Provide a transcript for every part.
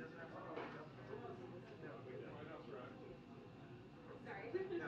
Sorry. No.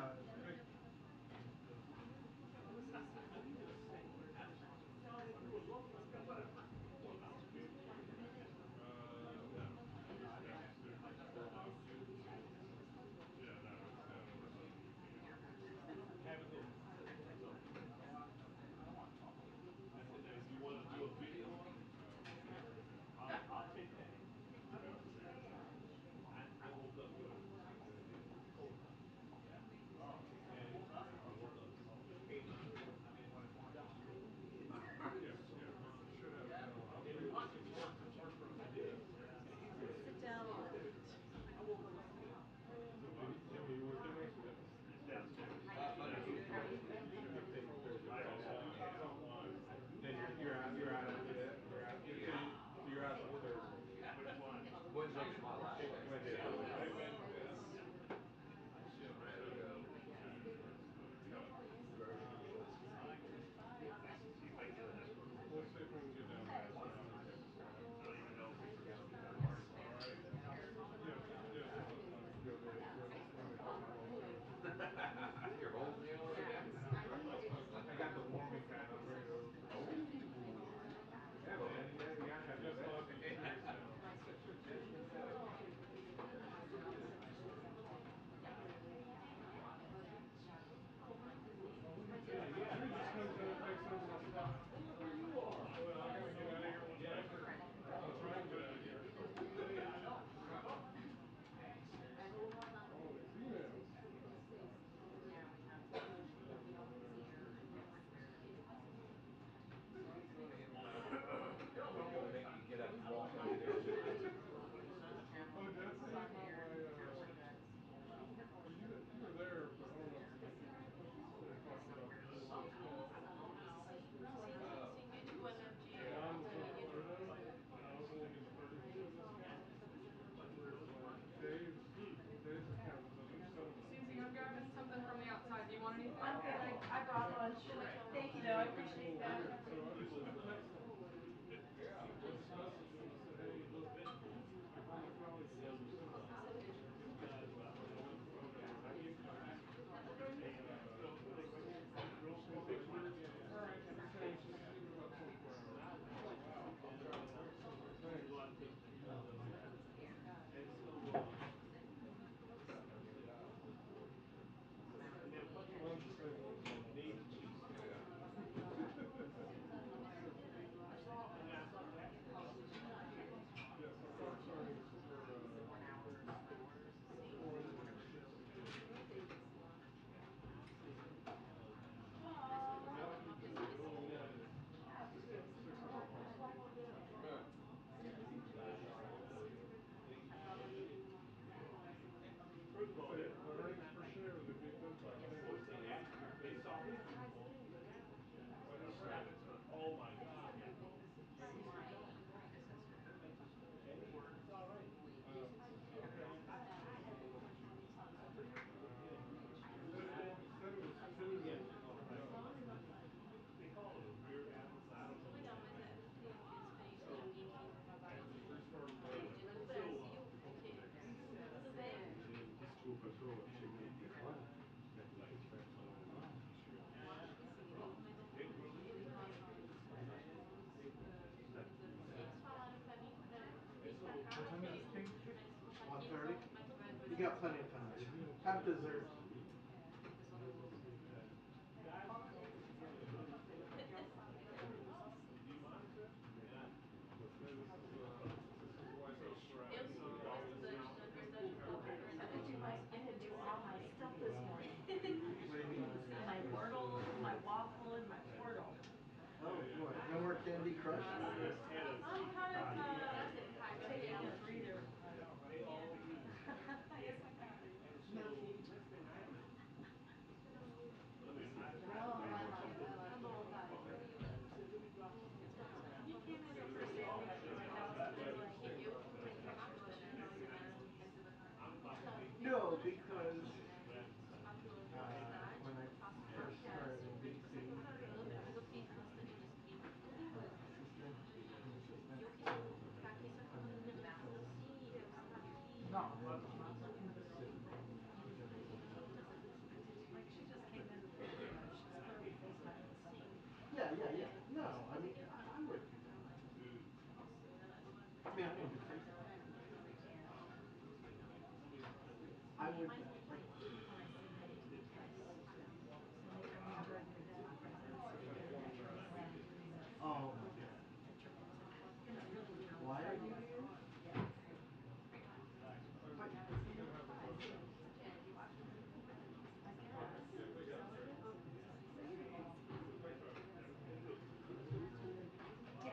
Sit down on it. Then you're out. You're out after that. You're out. You're out on Thursday. Wednesday's my last day. Wednesday. We'll see if we can get down there. You're holding the other again? I got the warming pad. I'm ready to. Yeah, man. You gotta have this stuff in your ears now. Make you get up and walk over there. Oh, did I tell you about my, you were there, but I don't know if you talked about this. John was on Florida, and I was only getting 32 this month. Dave's account is under 7. Susie, I'm grabbing something from the outside. Do you want anything? I'm good. I brought lunch. Thank you, though. I appreciate that. So I just texted him. I just messaged him and said, hey, look, all my colleagues are under 7. Alright, and he's saying she's leaving about 24 hours. Yes, our first earnings the earnings per share, they beat them by 10%. Oh my God. Said it was 2. They call it a rear atlas. I don't know. Desculpa, eu cheguei aqui agora. What time is this thing? 1:30. You got plenty of time. Have dessert. Eu sou estudante da Universidade Pública. I had to do all my stuff this morning. My Wordle, my waffle, and my Portal. Oh, what? No more Candy Crush? I'm kind of taking a breather. Yes, I got. Oh. Like she just came in, she's clearly FaceTiming somebody. Yeah, yeah, yeah. No, I mean, I wouldn't do that. I mean, I don't do FaceTime. I would, like, When I say hey, because anytime you ever do that presents, you get a picture of somebody doing this. oh my God. Picture of it's like, really, Why are you here? yeah. But, I guess. Yeah, they got So it is. Yeah.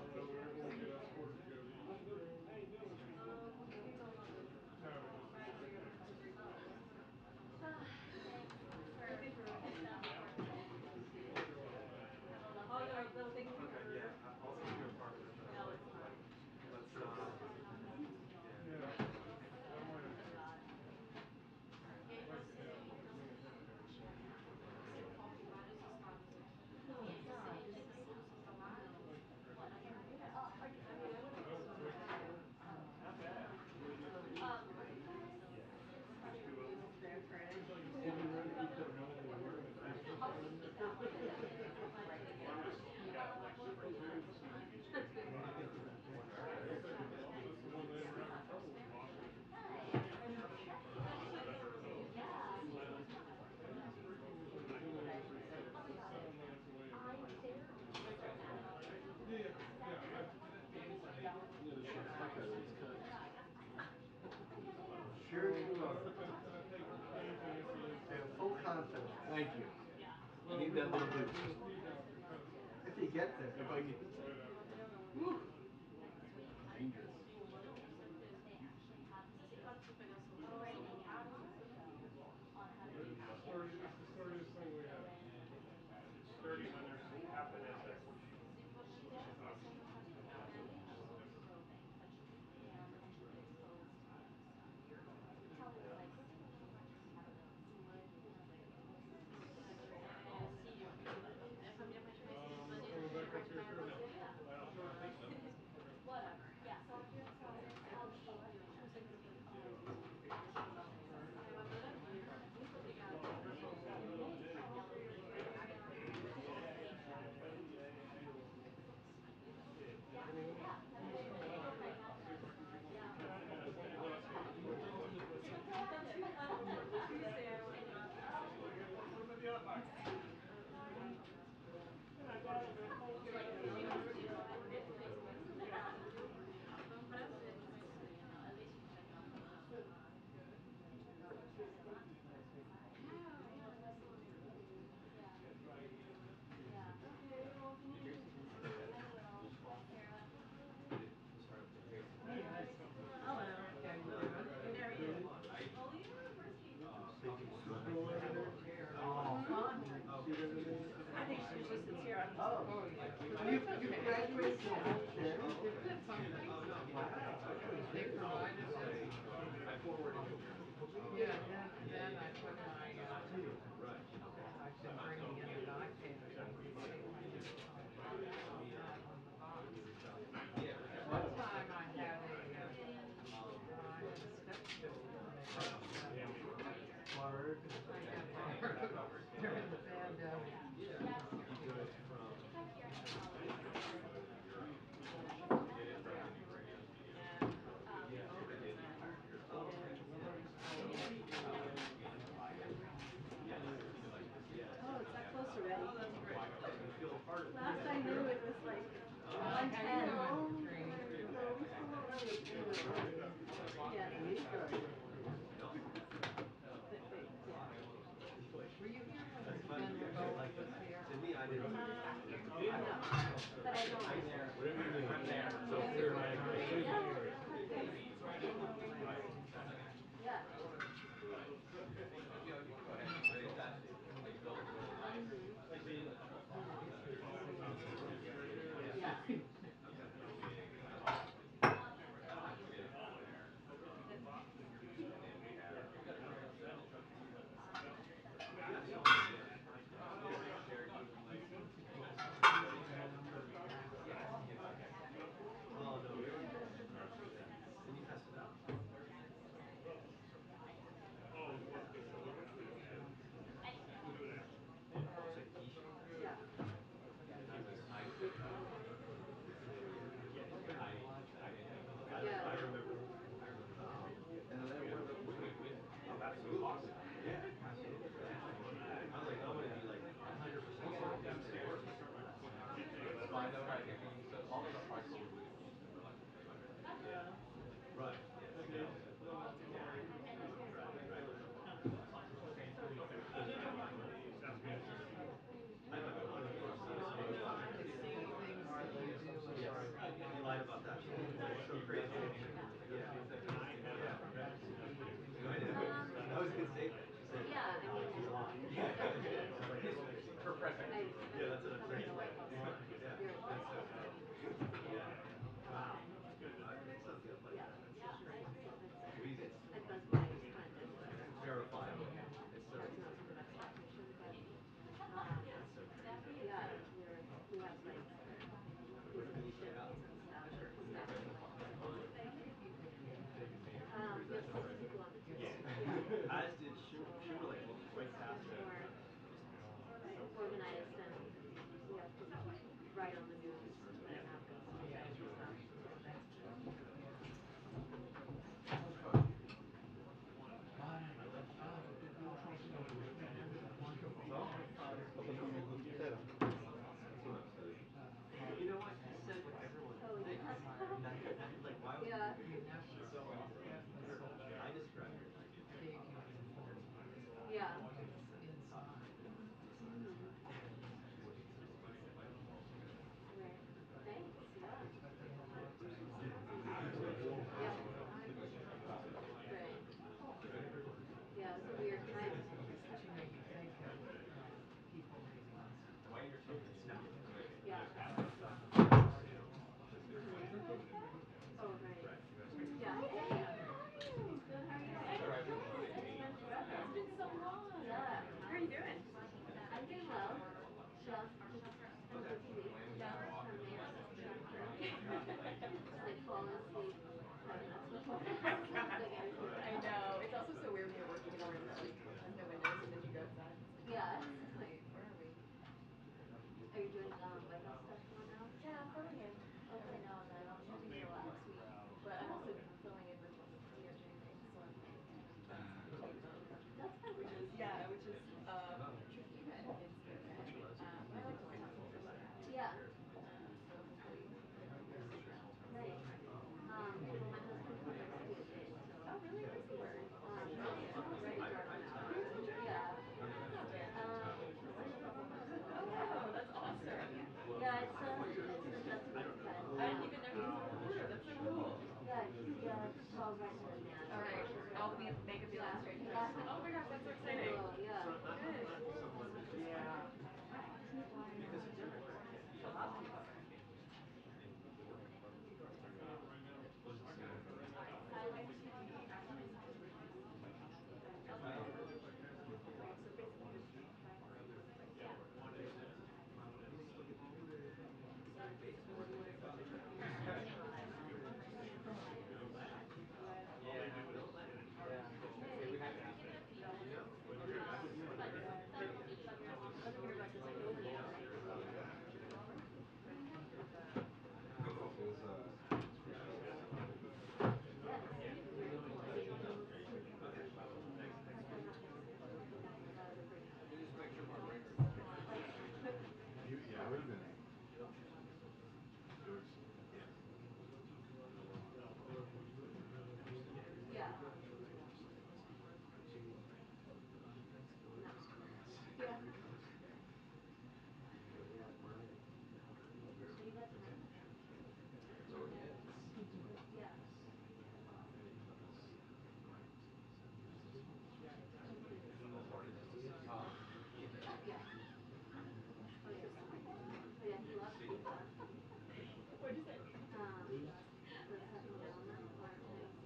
But hey, we're gonna get us quarters together. You got another no, we just Oh, no, thank you okay, for. yeah, I'll send you a part of it. No, it's fine. Let's, yeah. yeah. That might have like to have No, it's not. It's, I don't think so. Not bad. Did you really keep the room in the work? That's the one they were having trouble with last week. Freaking was like 10 minutes, 7 minutes away and yeah, yeah, Yeah, the shit's like a it's cut. So, Sure you are. and I take anything I say I have full confidence. Thank you. well, Need that little boost. he got the pencil If he gets it, if I get right after. whew, dangerous. It's the sturdiest thing we have. It's sturdy when there's happiness at Coming back up here too. I don't think so. hello. How you doing? How are you? Oh, Fun. see that in there? I think she usually sits here. I'm just. Oh, you graduated from a whole chair? That's something. They provided this. I forwarded it. Yeah, then I put my, I've been bringing in the iPad so you can see my on the box. One time I had a step stool and they Word. during the pandemic. Oh, it's that close already. Oh, that's great. Last I knew it was like 110. Yeah. Were you here when General Gold was here? To me, I didn't. No, but I don't. Whatever you do, I'm there. So Yeah. clear my grade. Yeah. You know, you can go ahead and grade that. Yeah. was writing her dance. All right. I'll be make a beeline straight to her. Oh my gosh, that's so exciting. Yeah. Good. Yeah. Yeah, it would have been. It was, yeah. Yeah. No. Yeah. Are you guys married? Yeah. Yeah. Oh yeah. Oh yeah, he loves pizza. What'd you say? The second gentleman, or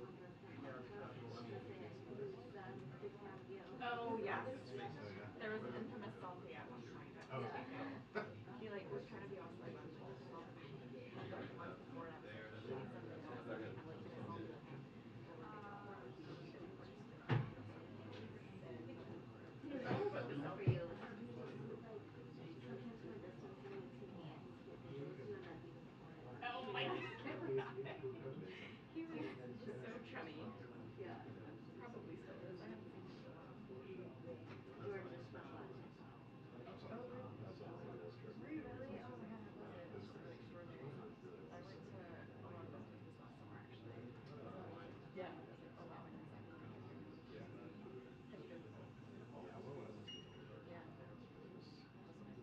on the campaign trail, she says that he's a big fan of you. Oh yes. Oh, yeah. There was an infamous selfie at one point that Oh. was taken. He like was trying to be all celebrity like the ones before that. He needs somebody else to like get a selfie with him. He's always looking for you. He's like, sometimes from a distance, he would see me and he'd take pictures with you and I'd be disappointed. Oh my god. Amazing. He was just so chummy. Yeah. Probably still is. I haven't seen him in a while. George is from TikTok. I was on the Lagos trip. Were you really? Oh my god, how was it? It was Just great. really extraordinary. Really I was. went to a lot of those places last summer actually. Yeah, it was like a lot more exciting than I here. Yeah. Pretty physical. Yeah, well, when I was in New York, Yeah. it was, That was nice.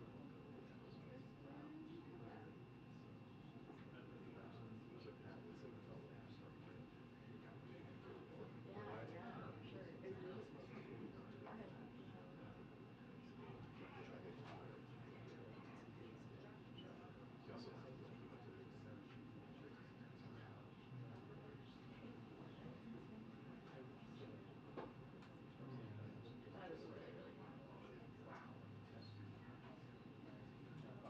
yeah, it was amazing. It was like that. It's like felt like just like kind of being in full war. Yeah, yeah, for sure. Go ahead. Which I think is great. He also went to That is really, really powerful. Wow.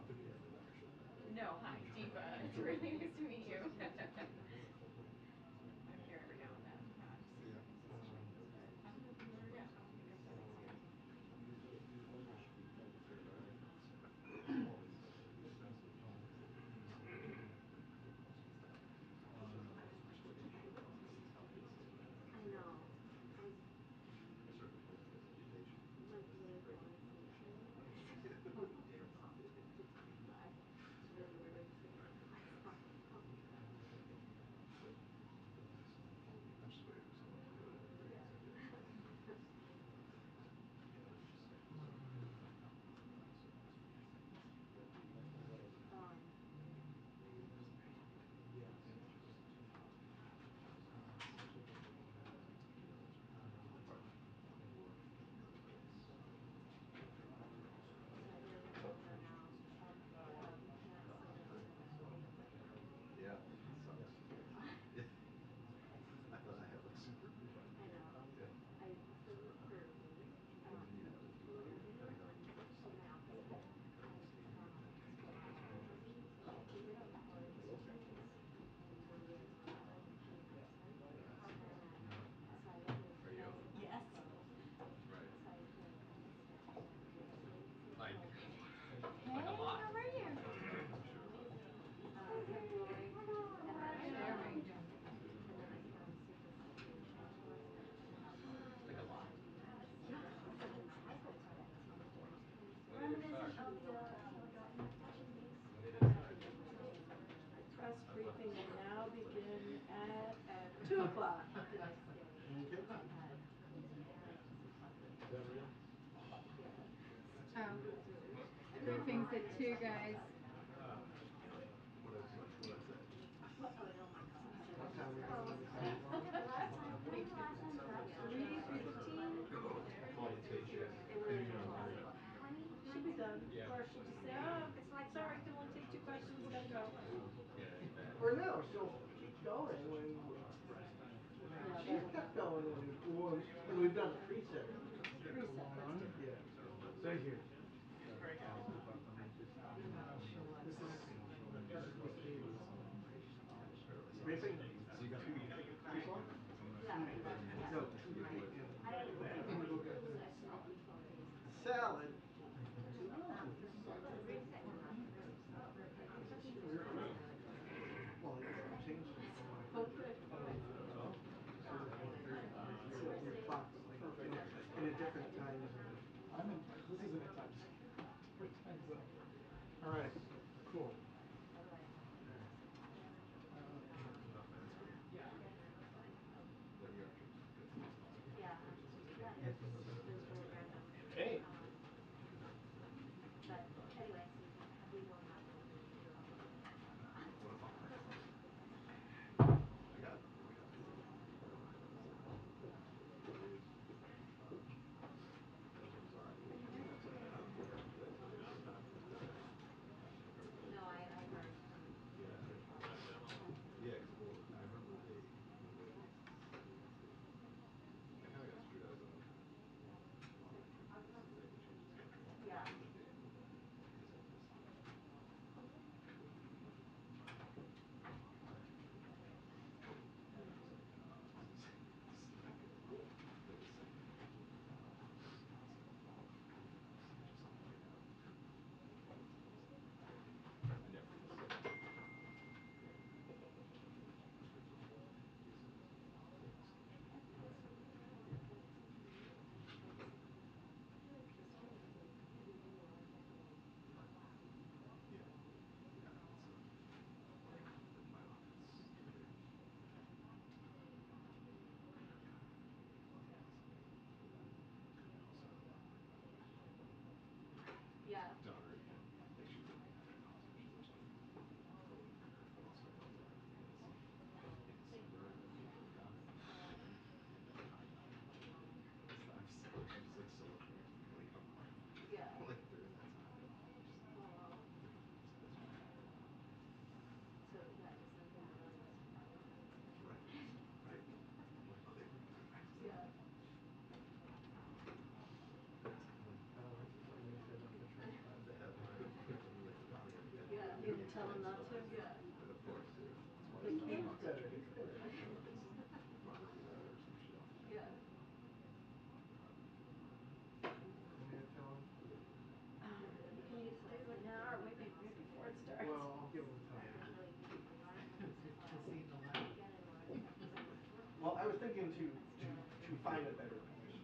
Forgive me for that, actually. No, hi, Deepa. It's really nice to meet you. I'm here every now and then. Yeah, just Yeah. different situations, but I don't know if you ever, yeah, I'll pick up that next year. I know. I like really falling asleep today. I really weird sleeping with my phone. I'm just waiting for someone to do it. Yeah. Um, so you're gonna go there now. You can't sit in the Yeah, it sucks. I thought I had like super cool Wi-Fi. I know. Yeah. I for me, What did you have? well, I did it on my office bed. I we did our college meetings in one room on the basement. So I was Are you? yes. Right. So I played on the stairs and we had Like, Hey, like a lot. how are you? I'm sure. amazing. I kept going and then There we go. and then I found super situation last night and I was Like a lot. super awesome psychopath activity. Reminiscent of the fashion weeks. Press briefing will now begin at 2 o'clock. The next day Okay. I had parents Is that real? yeah. Oh, And then briefings at 2, guys. What I say? what oh my god. What time are we going to 10 o'clock? on the preset. Preset, that's different. Yeah. Thank you. This is So racing. you got two Tucson? Yeah. Yeah. No, two and I had to I'm gonna go get so I still do 12 days. salad. The reset will not be ready. Well, I changed it from like Oh, good. so your clock's like in a different time zone. I'm in, this isn't a time, different time zone. All right, cool. Yeah. Yeah, it was really random. Hey. But anyway, we will not be able to do it. No, I learned through trial. Yeah, because well, I remember the way they I kind of got screwed. I was on a lot of activities, so they had to change the schedule Yeah. for the day because I missed it. This is not good. But the second it's like just on the way out. I never missed it. Yeah. Yeah, it's like my office, they're kind of and they also have a lot of like Yeah. daughter and like she was at my house when she was like growing her hair, but also I went down to see in December and me and her went down and I'm so she's like so afraid for me to like come home Yeah. like during that time. Just Oh. so that's fine. So yeah, just something that really was surprising. Right. Right. Like, oh, they moved you guys. Yeah. The headline and then like the daughter and Yeah. the You media didn't tell him and not stuff. to? Yeah. Of course, yeah. That's why He it's not looks better. concentrating He's her good. hair. You know, it's motherly love or some shit. Yeah. Want me to tell him? You can use like now or maybe before it starts. Well, I'll give him time. Actually, the articles To see the letter. get in order because I was working. Well, I was thinking to find a better position.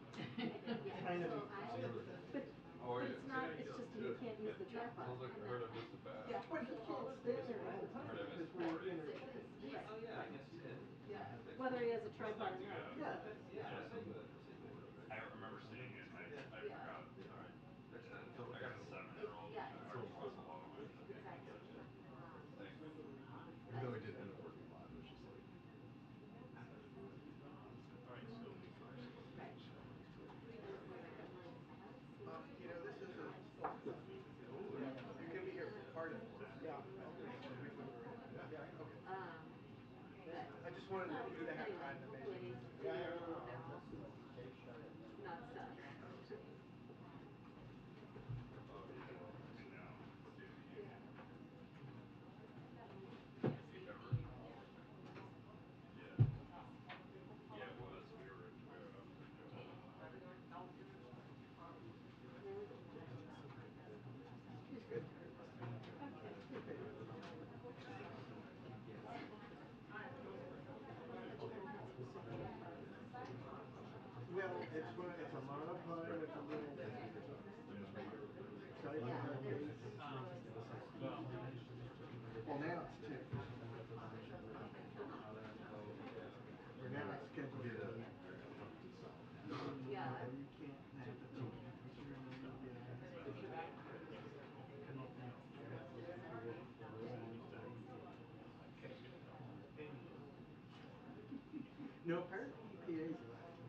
Yeah. Kind of. So I So you're but How are but you? it's not. It's just you can't use the tripod. Sounds like I heard I missed a bat. Yeah. But he can't stand there the whole I time heard I because missed we're 40. interchanged. Right. Oh yeah, I guess you did. Yeah. Whether he has a tripod or not. Yeah. Yeah, I saw you. I saw you over there, right? I remember seeing it and I Yeah. forgot. All right. Next time. I got a 7-year-old Yeah. who's It's across the hall. exactly. Thanks. even though I did end up working a lot, it was just like I don't know, for like All right, so the first Right. week of like This is a. totally. Yeah. You can be here for part of it. Yeah. I'll do it for a week when we're in. Yeah. Yeah. Okay. But I just wanted you to have time to maybe. Yeah. Not stuff. oh yeah, I know. State of the Yeah. Union. Ever? Yeah. Yeah, it was. We were up for doing it. He's good. Good baby. Well, it's a monopod with a little tripod base. Well, now it's two. Or now it's scheduled to be. Yeah. No, you can't have the two. You're gonna lose the eyes. No, apparently EPA's allowed to.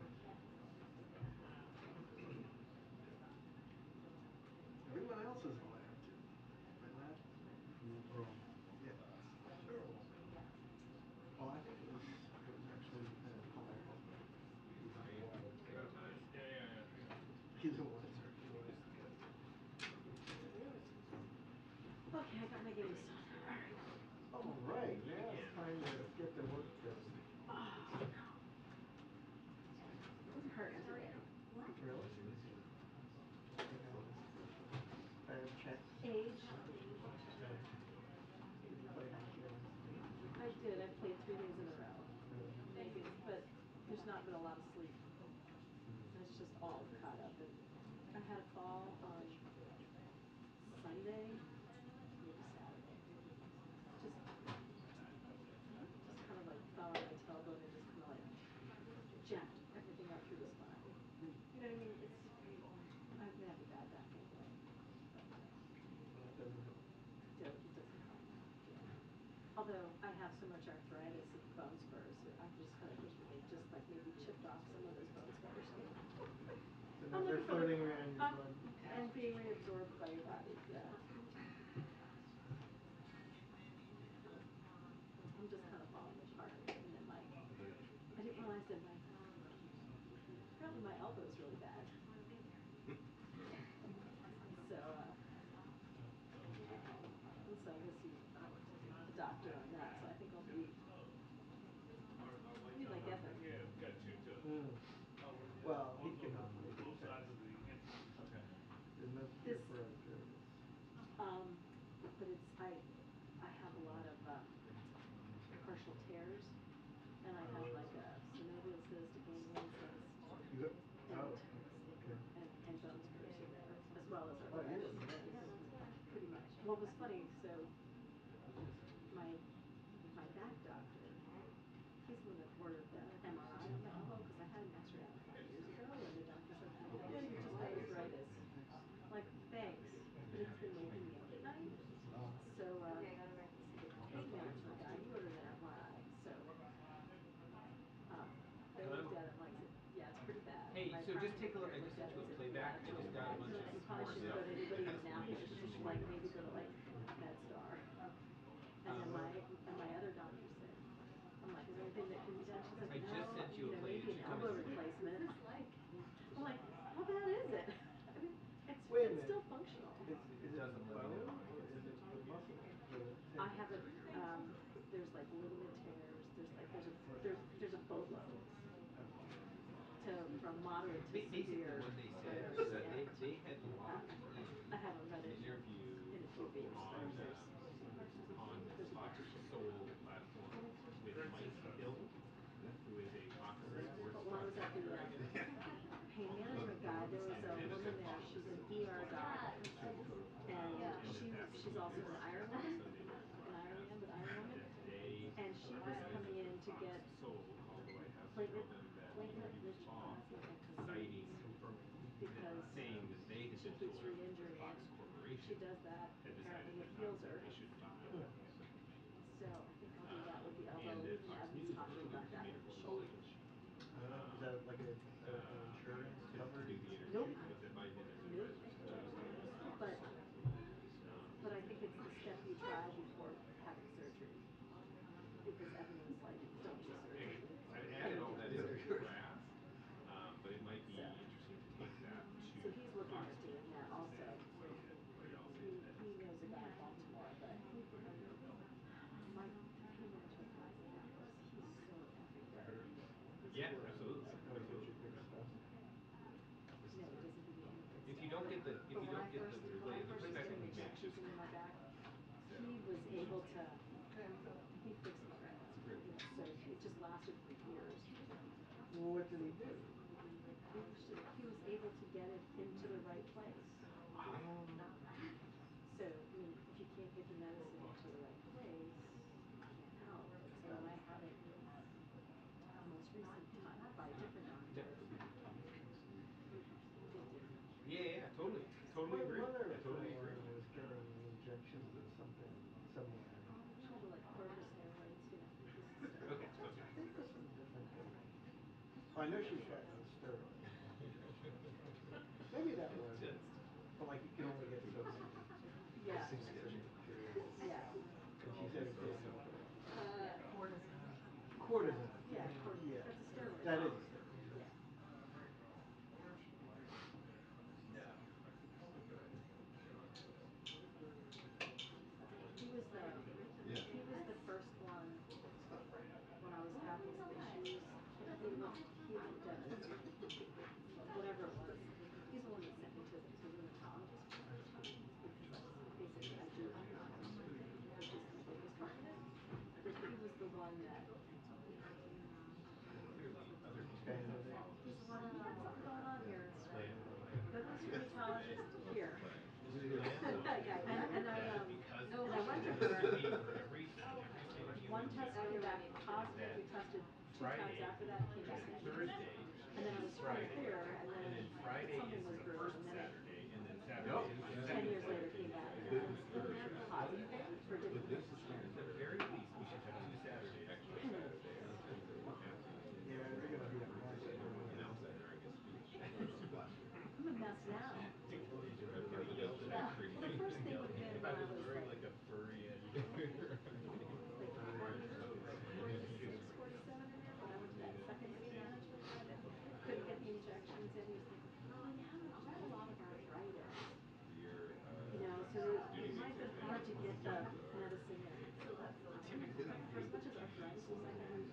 Everyone else is allowed to, but not. Yeah. Terrible. Well, I think it was actually hilarious. He's the one working away. Okay, I got my games done. All right. All right, now it's time to get the work done. Oh, no. It hurt today. Really? You know, bad checks. Age. Did you play hockey last night? I did. I played 3 days in a row. Really? Maybe it's, but there's not been a lot of sleep. And it's just all caught up. And I had a fall on Sunday, maybe Saturday. Just kind of like fell on my tailbone and just kind of like jacked everything out through the spine. You know what I mean? I've been having bad back anyway. But Well, that doesn't help. it doesn't help. Yeah. Although I have so much arthritis and bone spurs, I'm just kind of thinking they just like maybe chipped off some of those bone spurs. So I'm now they're looking for floating around your blood. and being reabsorbed by your body. Yeah. I'm just kind of falling apart. And then I didn't realize that apparently my elbow is really bad. So, and so I'm going to see the doctor on that. So I think I'll be, Our I white need top like box. Evan. Yeah, we got two tubs. Well, he On can both make sense. sides of the entrance. Okay. There's no cure for arthritis. But I have a lot of partial tears, and I have like a synovial cyst, a ganglion cyst, You got, oh, okay. and bone spurs in there, as well as Oh, you're arthritis. a mess. Pretty much. Well, it was funny. So my back doctor, he's the one that ordered the MRI on my elbow because I had an X-ray on it 5 years ago, and the doctor said, "Yeah, you just got arthritis." I'm like, thanks, but it's been waking me up at night. So hey, management guy, you ordered an MRI. So they Hello? looked at it and like said, yeah, it's pretty bad. Hey, My so just primary take a look. care I looked just at went it to a and said, yeah, playback. it's I really just got bad. a bunch of You more probably shouldn't stuff, go to anybody in Annapolis. explanations You from should the like White maybe House. go to like MedStar. And then Uh-huh. my other doctor said, I'm like, is there anything that can be done? She's like, I no, just sent you a play. maybe It an should come elbow in. replacement. I'm like, how bad is it? I mean, Wait a it's minute. still functional. Is it Doesn't the let me know. bone or is it the muscle? The I tendon? have a there's like ligament tears. There's a boatload to from moderate to Basically, severe what they said flares, is that and they had locked in I haven't read an it interview in a few weeks. on There's a Fox bunch. Soul platform with Mike Hill, who is a boxer, sports But when I was at the pain management guy, there was a woman there. She's an ER doc, and she's also an Iron Woman, like an Iron Man, but Iron Woman. that they And she was coming in to Fox get Soul called the White House to platelet tell them that the platelet interview rich was off, plasma and citing coagulants because saying that they had she been keeps told that re-injuring Fox it. Corporation She does that. had Apparently, decided it that heals that her. they shouldn't be doing that. So I think I'll do that with the elbow. And that Even Fox Evan's News talking actually about that made with a the shoulder. switch Is that like an insurance to covered? do the interview, Nope. but that my advisor Nope. suggested Fox But Soul. I think it's the step you try before having surgery. Because Evan was like, don't do surgery. I've Can added you all do that into the surgery? graph, but it might be So, interesting to take that to so he's looking Fox at doing News that and also. say, what do y'all think of that? He knows a guy in Baltimore, but my pain management guy in Annapolis, he's so everywhere. He's Yeah, really absolutely, Oh, he gives absolutely. you good stuff. no, he doesn't give me any good If stuff. you don't get the But when I the first the was playback, I getting think injections makes into my back, so he was able to Yeah. he fixed my back. great. You know, so it just lasted for years. Well, what did he do? He was able to get it into the right place. Oh. So, I mean, if you can't get the medicine into the right place, you can't help. So when I had it most recent time by a different doctor, it didn't. Yeah, totally, My totally agree. mother I for a totally agree. while was getting injections of something somewhere. She had like corticosteroids, you know, just Okay, steroids. okay. I think this is a different thing. I know she's got no steroid injections. Maybe that was it. Just But like you can only get so many Yeah. in a certain period. Yeah. And she said it didn't help at all. Cortisone. Cortisone. Yeah, Yeah. that's a steroid. That is a steroid. Yeah. he said, well, you got something going on here. Go to this rheumatologist here. And I went to her. One test came back positive. We tested 2 times after that, came back negative. And then I was pretty clear, and then something was brewing, and then it, 10 years later came back. And I was positive for different things. Yeah, they're gonna be a mess. I'm a mess now. Yeah. Well, the first thing would have been when I was like 46, 47 in there, when I went to that second pain management, couldn't get the injections in. He was like, well, you have an awful lot of arthritis. You know, so it might have been hard to get the medicine in. So that's, for as much as arthritis is, I think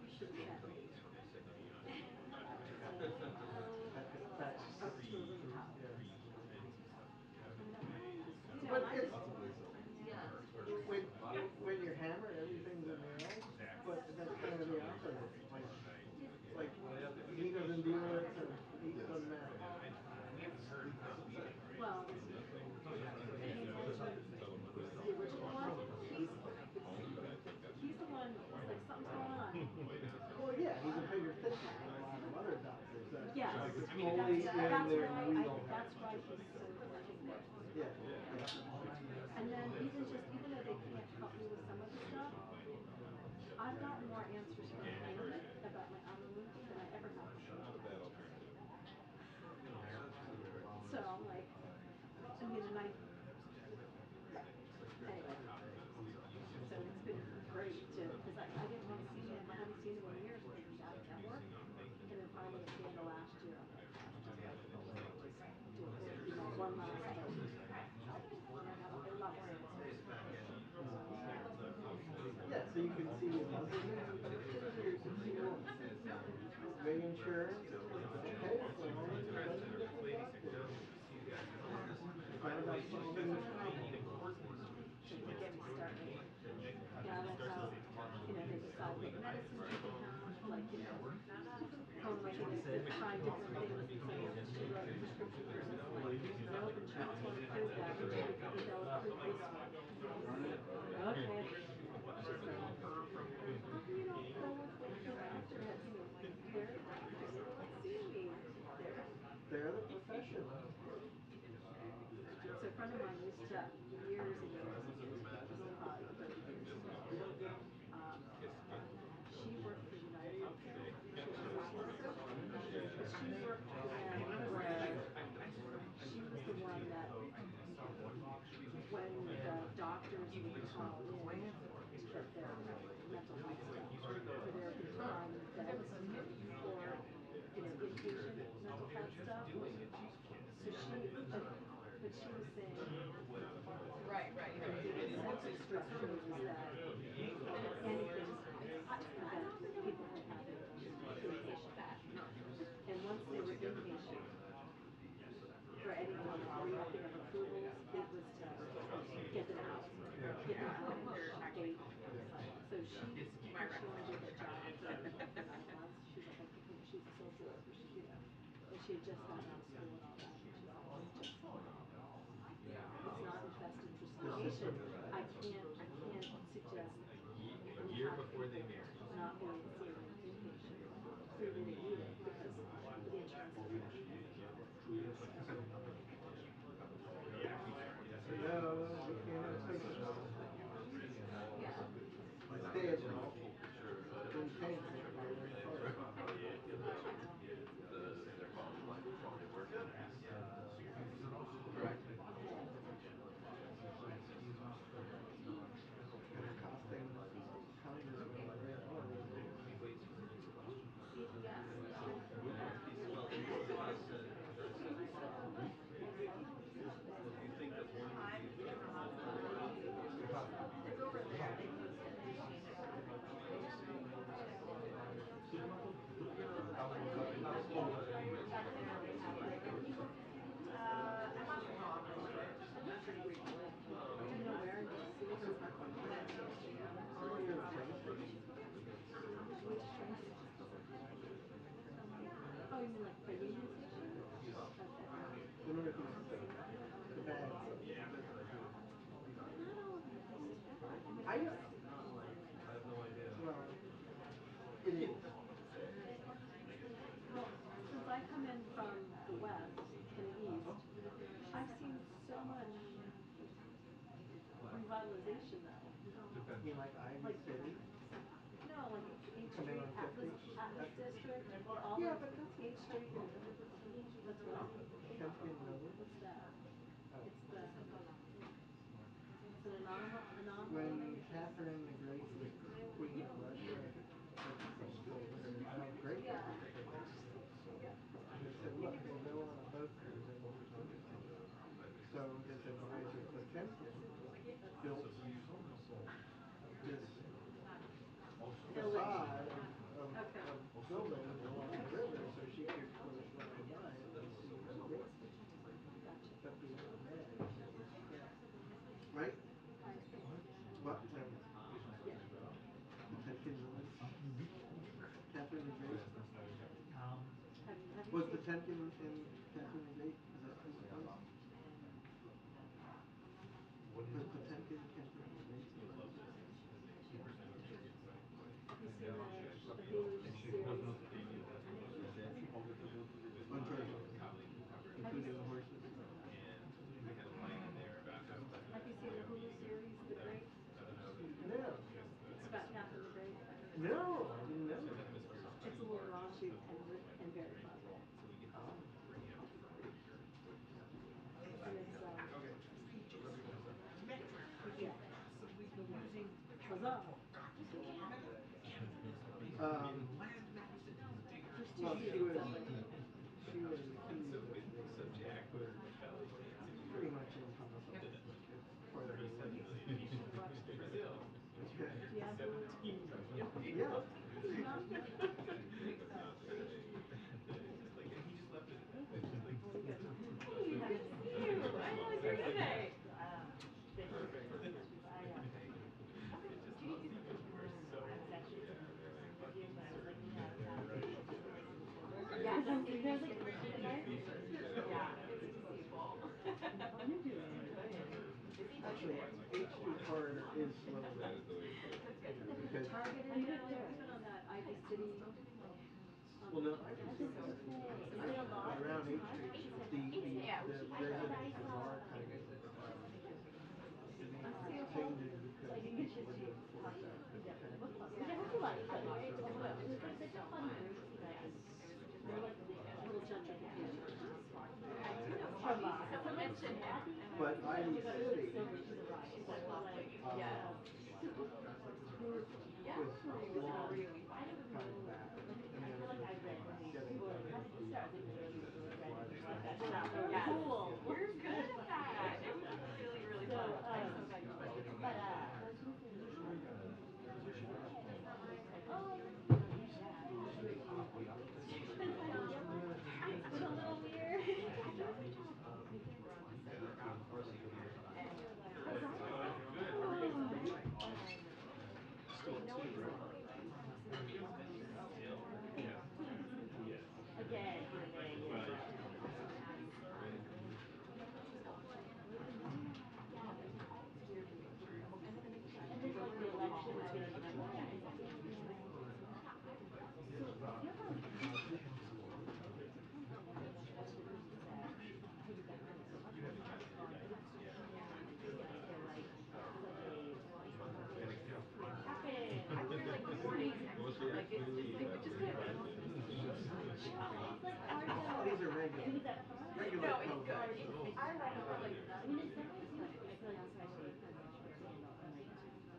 you should have sent me That's out to a rheumatologist. But it's when you're hammered, everything's a nail. But that's kind of the opposite. Like he doesn't deal with it, so he doesn't matter. Well, the pain management, the original one, he's the one, he's like, something's going on. Well, yeah, he's a bigger fish than a lot of other doctors. Yes, It's that's only in their real. that's why he's so freaking good. Yeah. And then even though they can't help me with some of the stuff, I've gotten more answers from him about my autoimmunity than I ever have from the So I'm like, I mean, and I, anyway, so it's been great to, because I didn't want to see him, I hadn't seen him in years because he's out of network. And then finally at the end of last year, I'm like, one last thing. And I got a lot more answers. Yeah, so you can see your monthly pictures, or you can see your insurance. Okay, so how many different doctors? Find out something. Don't get me started. Yeah, that's how, they decide what medicines you can have, like, going like they try different things, and so she wrote a prescription for insulin. No insurance won't approve that, but they'll approve this one. Okay. She's like, how come you don't go with what the doctor has seen? Like, they're the doctors that don't see me. They're the profession. So a friend of mine used to, years ago, it was only about 30 years ago, she worked for United Healthcare. She was a social worker. But she worked for them where she was the one that, when the doctors would call in to get their mental health stuff, or there would be beds for, inpatient mental health stuff. So but she was saying, Right. the incentive structure was that anything to prevent people from having inpatient. And once they were inpatient, for anything like re-upping of approvals, it was to get them out. Get them out of their state. So she only did that job for 9 months. She's like, she's a social worker. And she had just gotten out of school and all that. And she's like, it's not infested for suffocation. I can't suggest A year before they married. not being seen inpatient. Clearly they need it because the insurance doesn't do that. No, we can't take it. Stay at home. In pain. Their phone, like, while they work. It's costing Congress you mean like for Union Station? Okay. The Northeast, the bad. Not all of the Northeast is bad. I mean, I have no idea. well, it is. well, since I come in from the west and the east, I've seen so much revitalization though. I mean, like Ivy Like, City. no, like H Come in Street, on Atlas, 50. Atlas District, all Yeah, of but that's H Street. What's what? Kempton Road. What's that? Oh. It's the, it's an When anomaly. Catherine the Great was Queen of Russia, people told her how great it was for them. And they said, look, we'll go on a boat cruise and we'll become king. So they said, why is it Potemkin built this facade Okay. of buildings along the river so she could sort of fly by it and see how great Gotcha. but beyond that, yeah. Right? What? Yeah. Potemkin Village? Catherine the Great? Have you Was seen? Potemkin in Catherine the Great? Is that who it was? Was Potemkin Catherine the Great? Have you seen the Hulu series? On Trojan, including the horses? Have you seen the Hulu series, The Great? No. It's about Catherine the Great. No, I didn't know that. It's a little raunchy and very fun. Oh. And it's yeah. Huzzah. There's two Well, seasons out. she was accused of pretty much impossible part of her life. Okay. Do you have Hulu? Yeah. Hey, good to see you. I know it's your birthday. Yeah, There's it's like legit nice. Yeah, it's peaceful. how you doing? Actually, H2 corridor is slow. Because, Target in now. We've been on that Ivy City. well, no, I just Is there a lot? around H Street, Yeah, the residences are kind of changing because people are being forced out to the taxes. Little gentrification. But Ivy City yes. Yeah. was long Really fun. coming back, and then it was getting better with the Yes. You're good at that. It was really, really fun. I'm so glad you liked it. It's a little weird. Again. And there's like the election I would do like mornings actually. Like it's just good. These are regular. Regular No, it's COVID. good. I remember like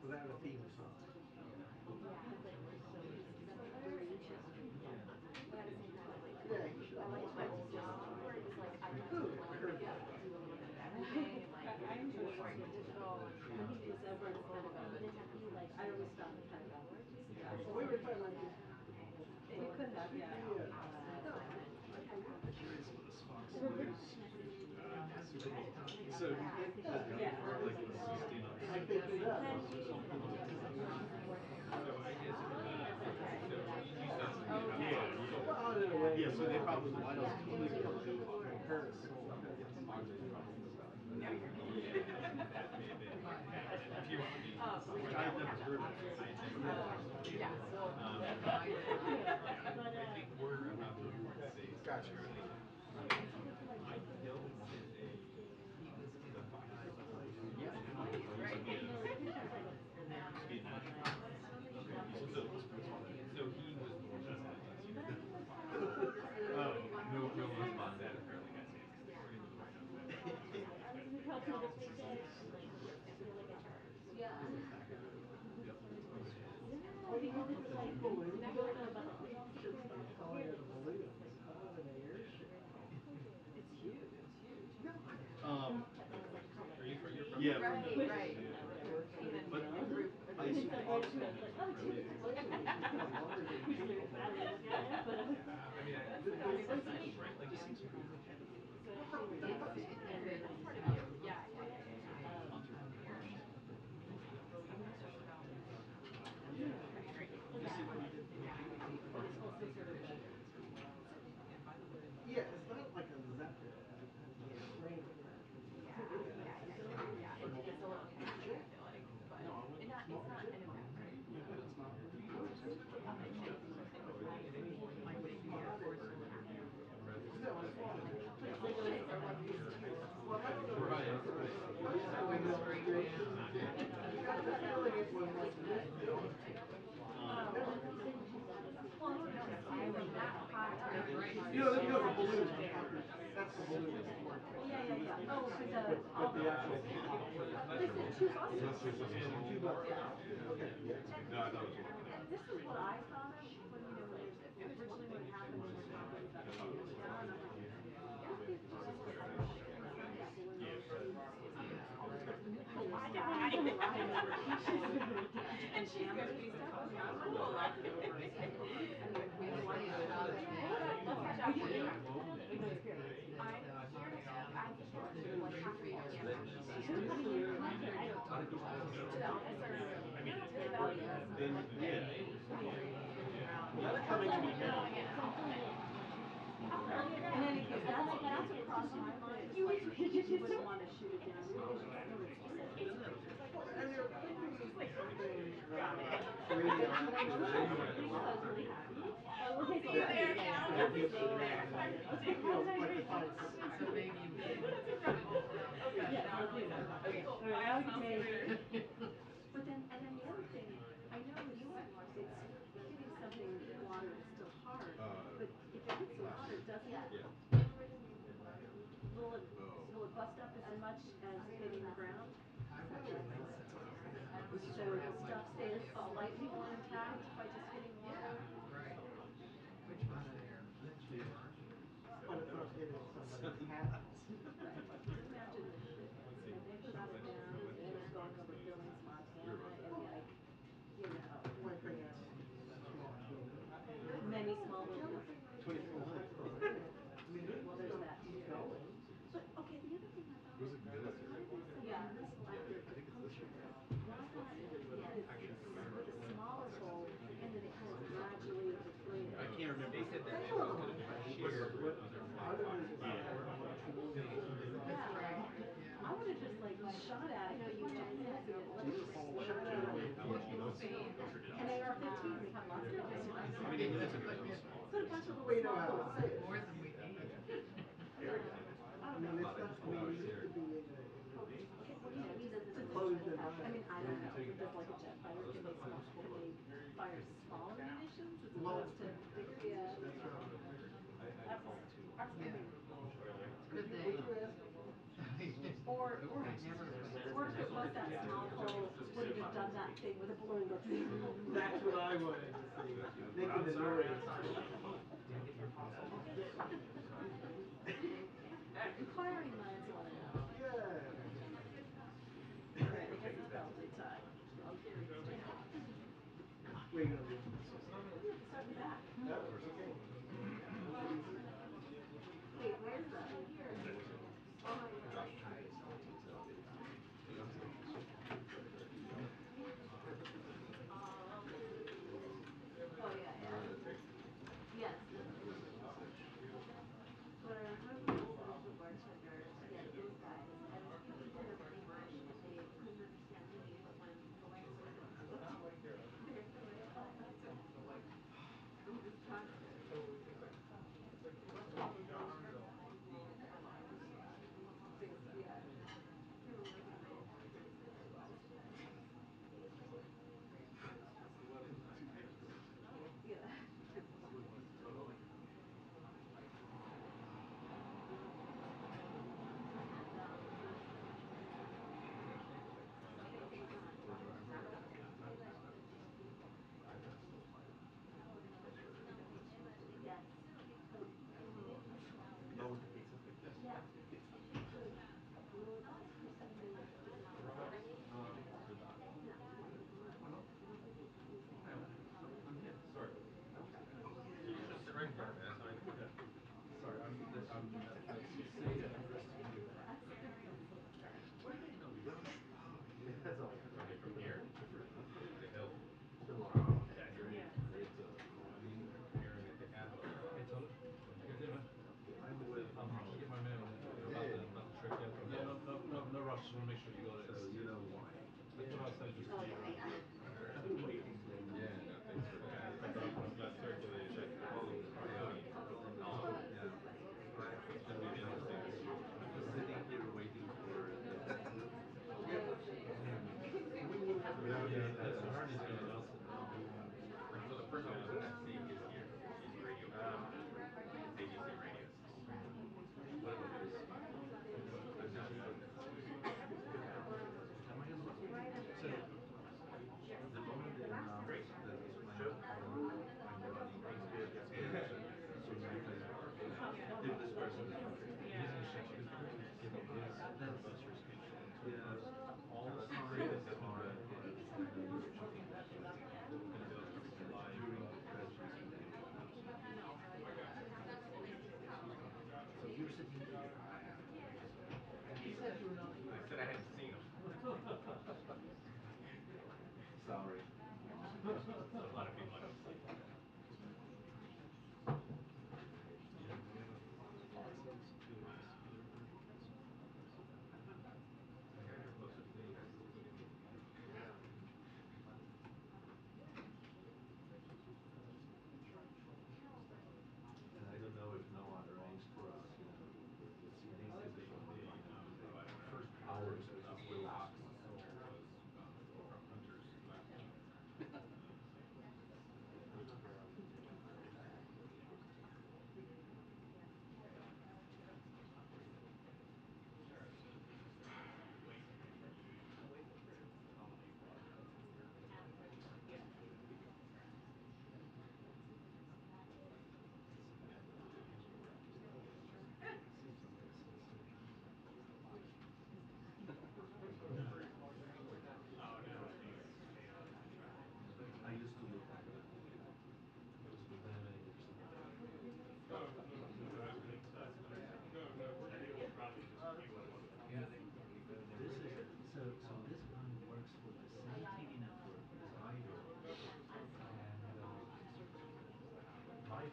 Without a theme song. Yeah, he should have more like songs. where it was like I got to Ooh, like I heard do a that. little bit of everything and like before I go digital and when he was over in the Pentagon. I always found the Pentagon. Well, we were talking about this. You could have, yeah. So he did Yeah. like assisting on I think he does. So I guess Well, in a way. yeah, so they problem is why doesn't he compare her? Now you're that may have been if you want to be Which I've never heard of. I had never heard of it. Yeah. I think we're about to say Gotcha. I know that the Fox. Yeah, Right. So he was the one that said no response that apparently got Are you from Yeah. Right. But I see the opposite. right? Like it seems pretty Yeah, it's not like a Zeppelin. You know, the balloon. That's the balloon. Yeah. Oh, for the, But the actual this is two buses. two bucks. Okay. No, I thought it was This is what I thought of when, you know, when originally when it happened, when we were talking about it. Yeah, and I'm like, what if it's just like a oh my God. And she's gonna be stuck with That's coming to me now. In any case, that's what crossed my mind. You wouldn't want to shoot it down because you don't know it's And there could be like something But then, and then the other thing, I know it's hitting something in water is still hard, but if it hits the water, doesn't it? Will it bust up as much as hitting the ground? So the stuff stays slightly more intact by just hitting water? Right. Which one there? but it's not hitting somebody's hat. Imagine that they shot it down and it was going over Billings, Montana, and like, you know, Wiping out small buildings. many small buildings. 2400. Well, there's that too. But, okay, the other thing I thought was, how did they say municipal after the puncture? Why not hit it with a smaller hole and then it kind of gradually deflated? I can't remember. They said that was going to be shared with other Yeah. I would have just like shot at it, put my hands in it, let it explode. And AR-15, we have lots of those. I mean, it's a very small. Put a bunch of little We know small how to ones. say it. More than we need. I mean, it's not, I mean, it used to be in a Closed environment. I mean, I don't know, does like a jet fighter, can they fire smaller munitions as opposed to bigger? Yeah. Could they? Or if it was that small hole, would it have done that thing with a balloon go through? That's what I wanted to see. Making the noise. Inquiring minds want to know. Yeah. Alright, I guess it's probably time. I'll carry this down. Where you gonna be? Yeah, start in the back. No, okay. Wait, where's that? Oh, yeah. Yes.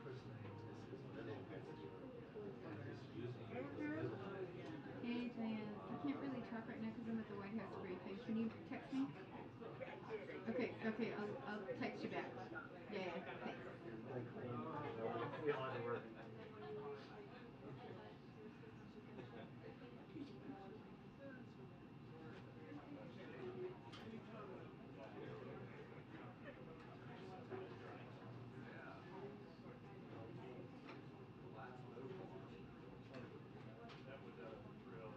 was saying this is And then and he's using Hey, it as a Karen. middle name. Hey, Diane. I can't really talk right now because I'm at the White House briefing. Can you text me? Okay, okay. I'll text you back. Yeah, yeah. Thanks. Like when we all had to work. That was a real.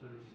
So did you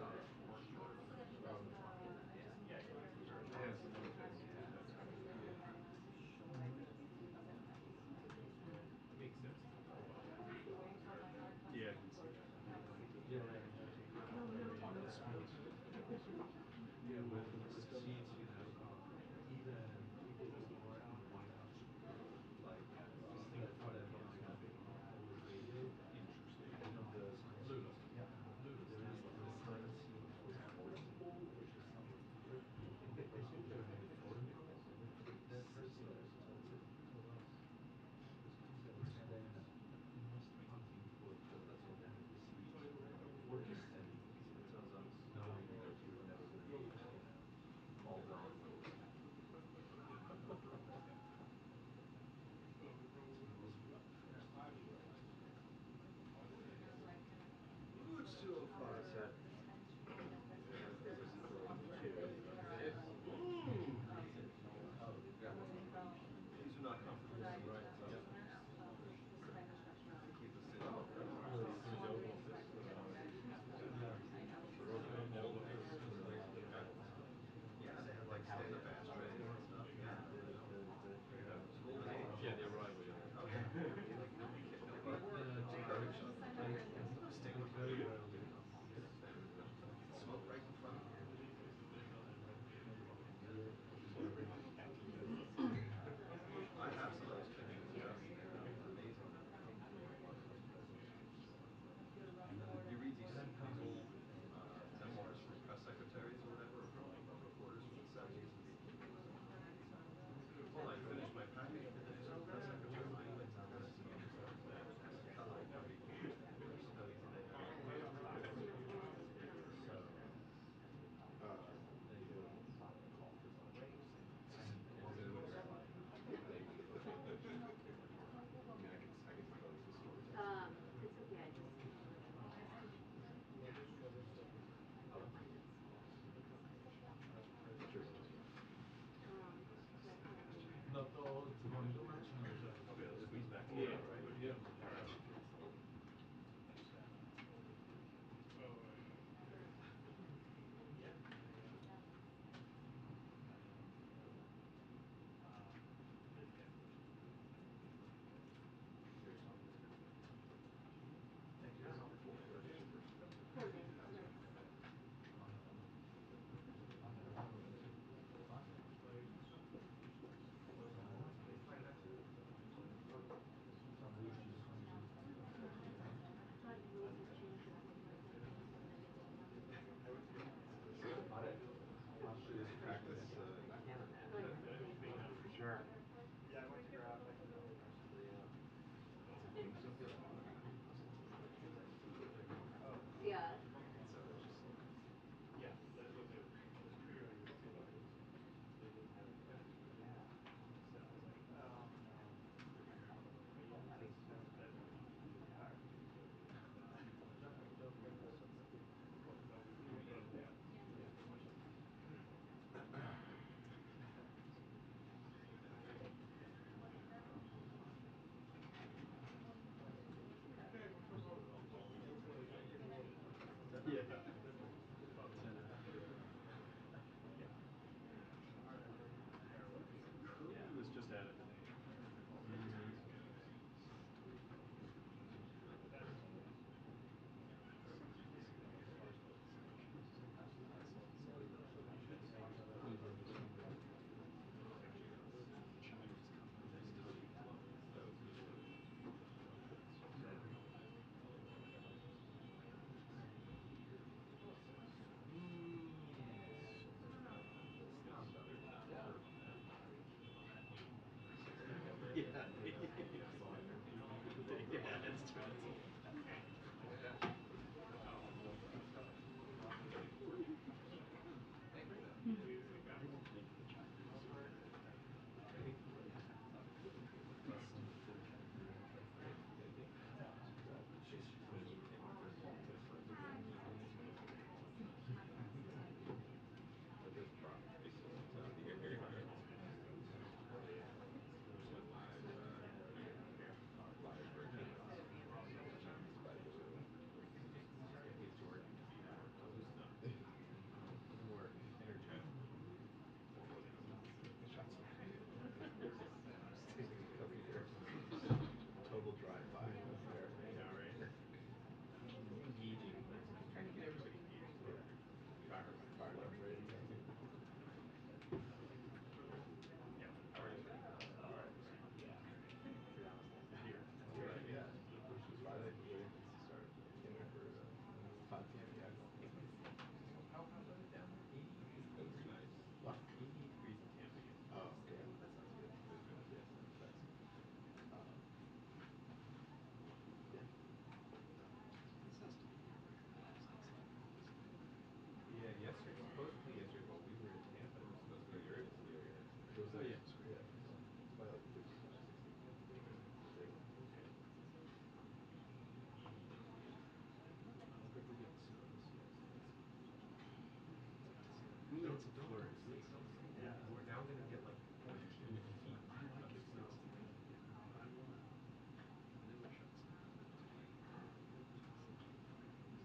yeah. By like 50 or 60. The big one. I wonder if we're getting snow this year. We had some flurries. Yeah. We're now gonna get like 15 feet of snow. And then we're shutting some down. I think they're getting into skipping rope. Like climbing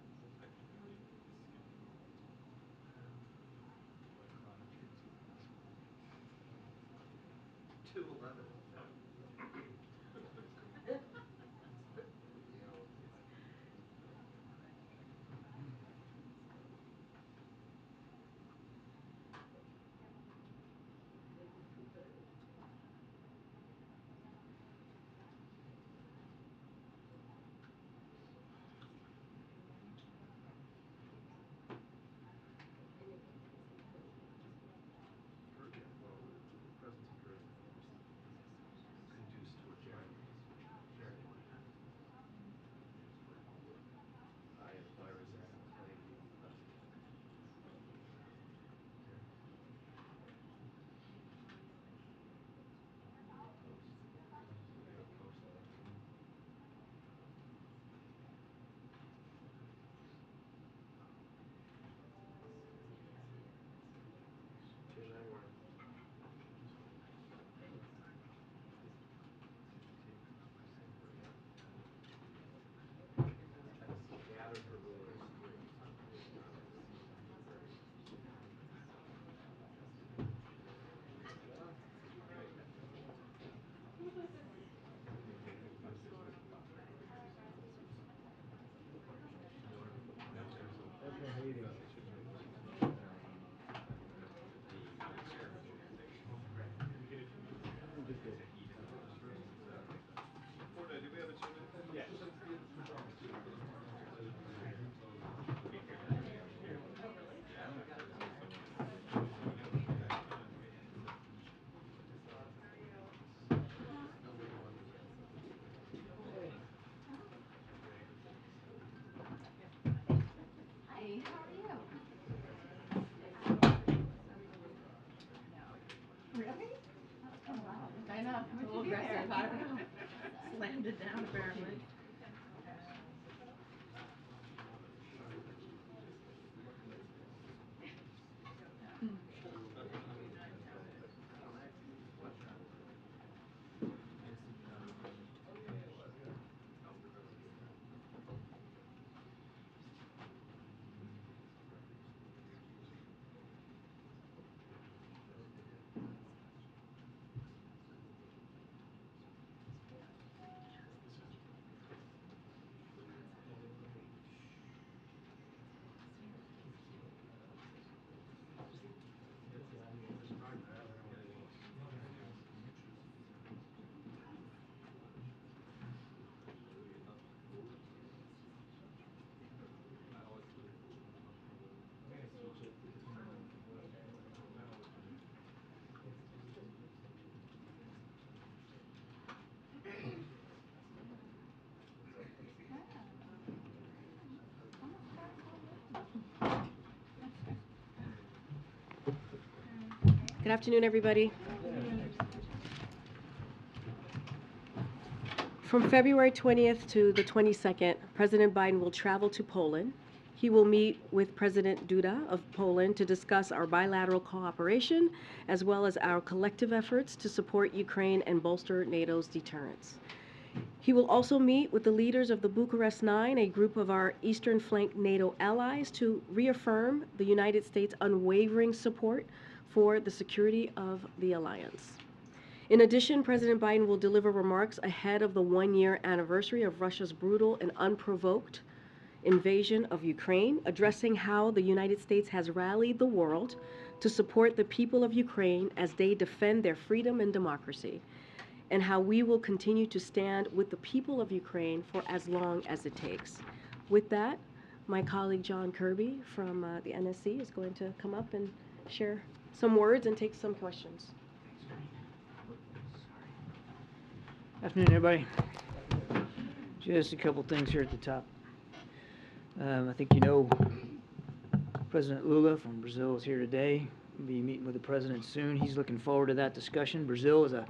trees with basketball. 211. Yeah. That's cool. Yeah. Yeah, well, the presence of Kirby conduced towards Jerry wanted that. I had a virus at a play last weekend. Yeah. Post. New York Post article. Jim Edward. Tape sampler, yeah. And scattered her rulers through. Very nice. Well, right. Okay, how you doing? I'm just good. Fortnite, do we have a tune-in? Yeah. Nobody wonders that. Hey. Hi, how are you? Really? Oh, wow. I know. It's a little aggressive. I don't know. Slammed it down, apparently. Good afternoon, everybody. From February 20th to the 22nd, President Biden will travel to Poland. He will meet with President Duda of Poland to discuss our bilateral cooperation, as well as our collective efforts to support Ukraine and bolster NATO's deterrence. He will also meet with the leaders of the Bucharest Nine, a group of our Eastern Flank NATO allies, to reaffirm the United States' unwavering support for the security of the alliance. In addition, President Biden will deliver remarks ahead of the one-year anniversary of Russia's brutal and unprovoked invasion of Ukraine, addressing how the United States has rallied the world to support the people of Ukraine as they defend their freedom and democracy, and how we will continue to stand with the people of Ukraine for as long as it takes. With that, my colleague John Kirby from the NSC is going to come up and share some words and take some questions. Afternoon, everybody. Just a couple things here at the top. I think you know President Lula from Brazil is here today. We'll be meeting with the president soon. He's looking forward to that discussion. Brazil is a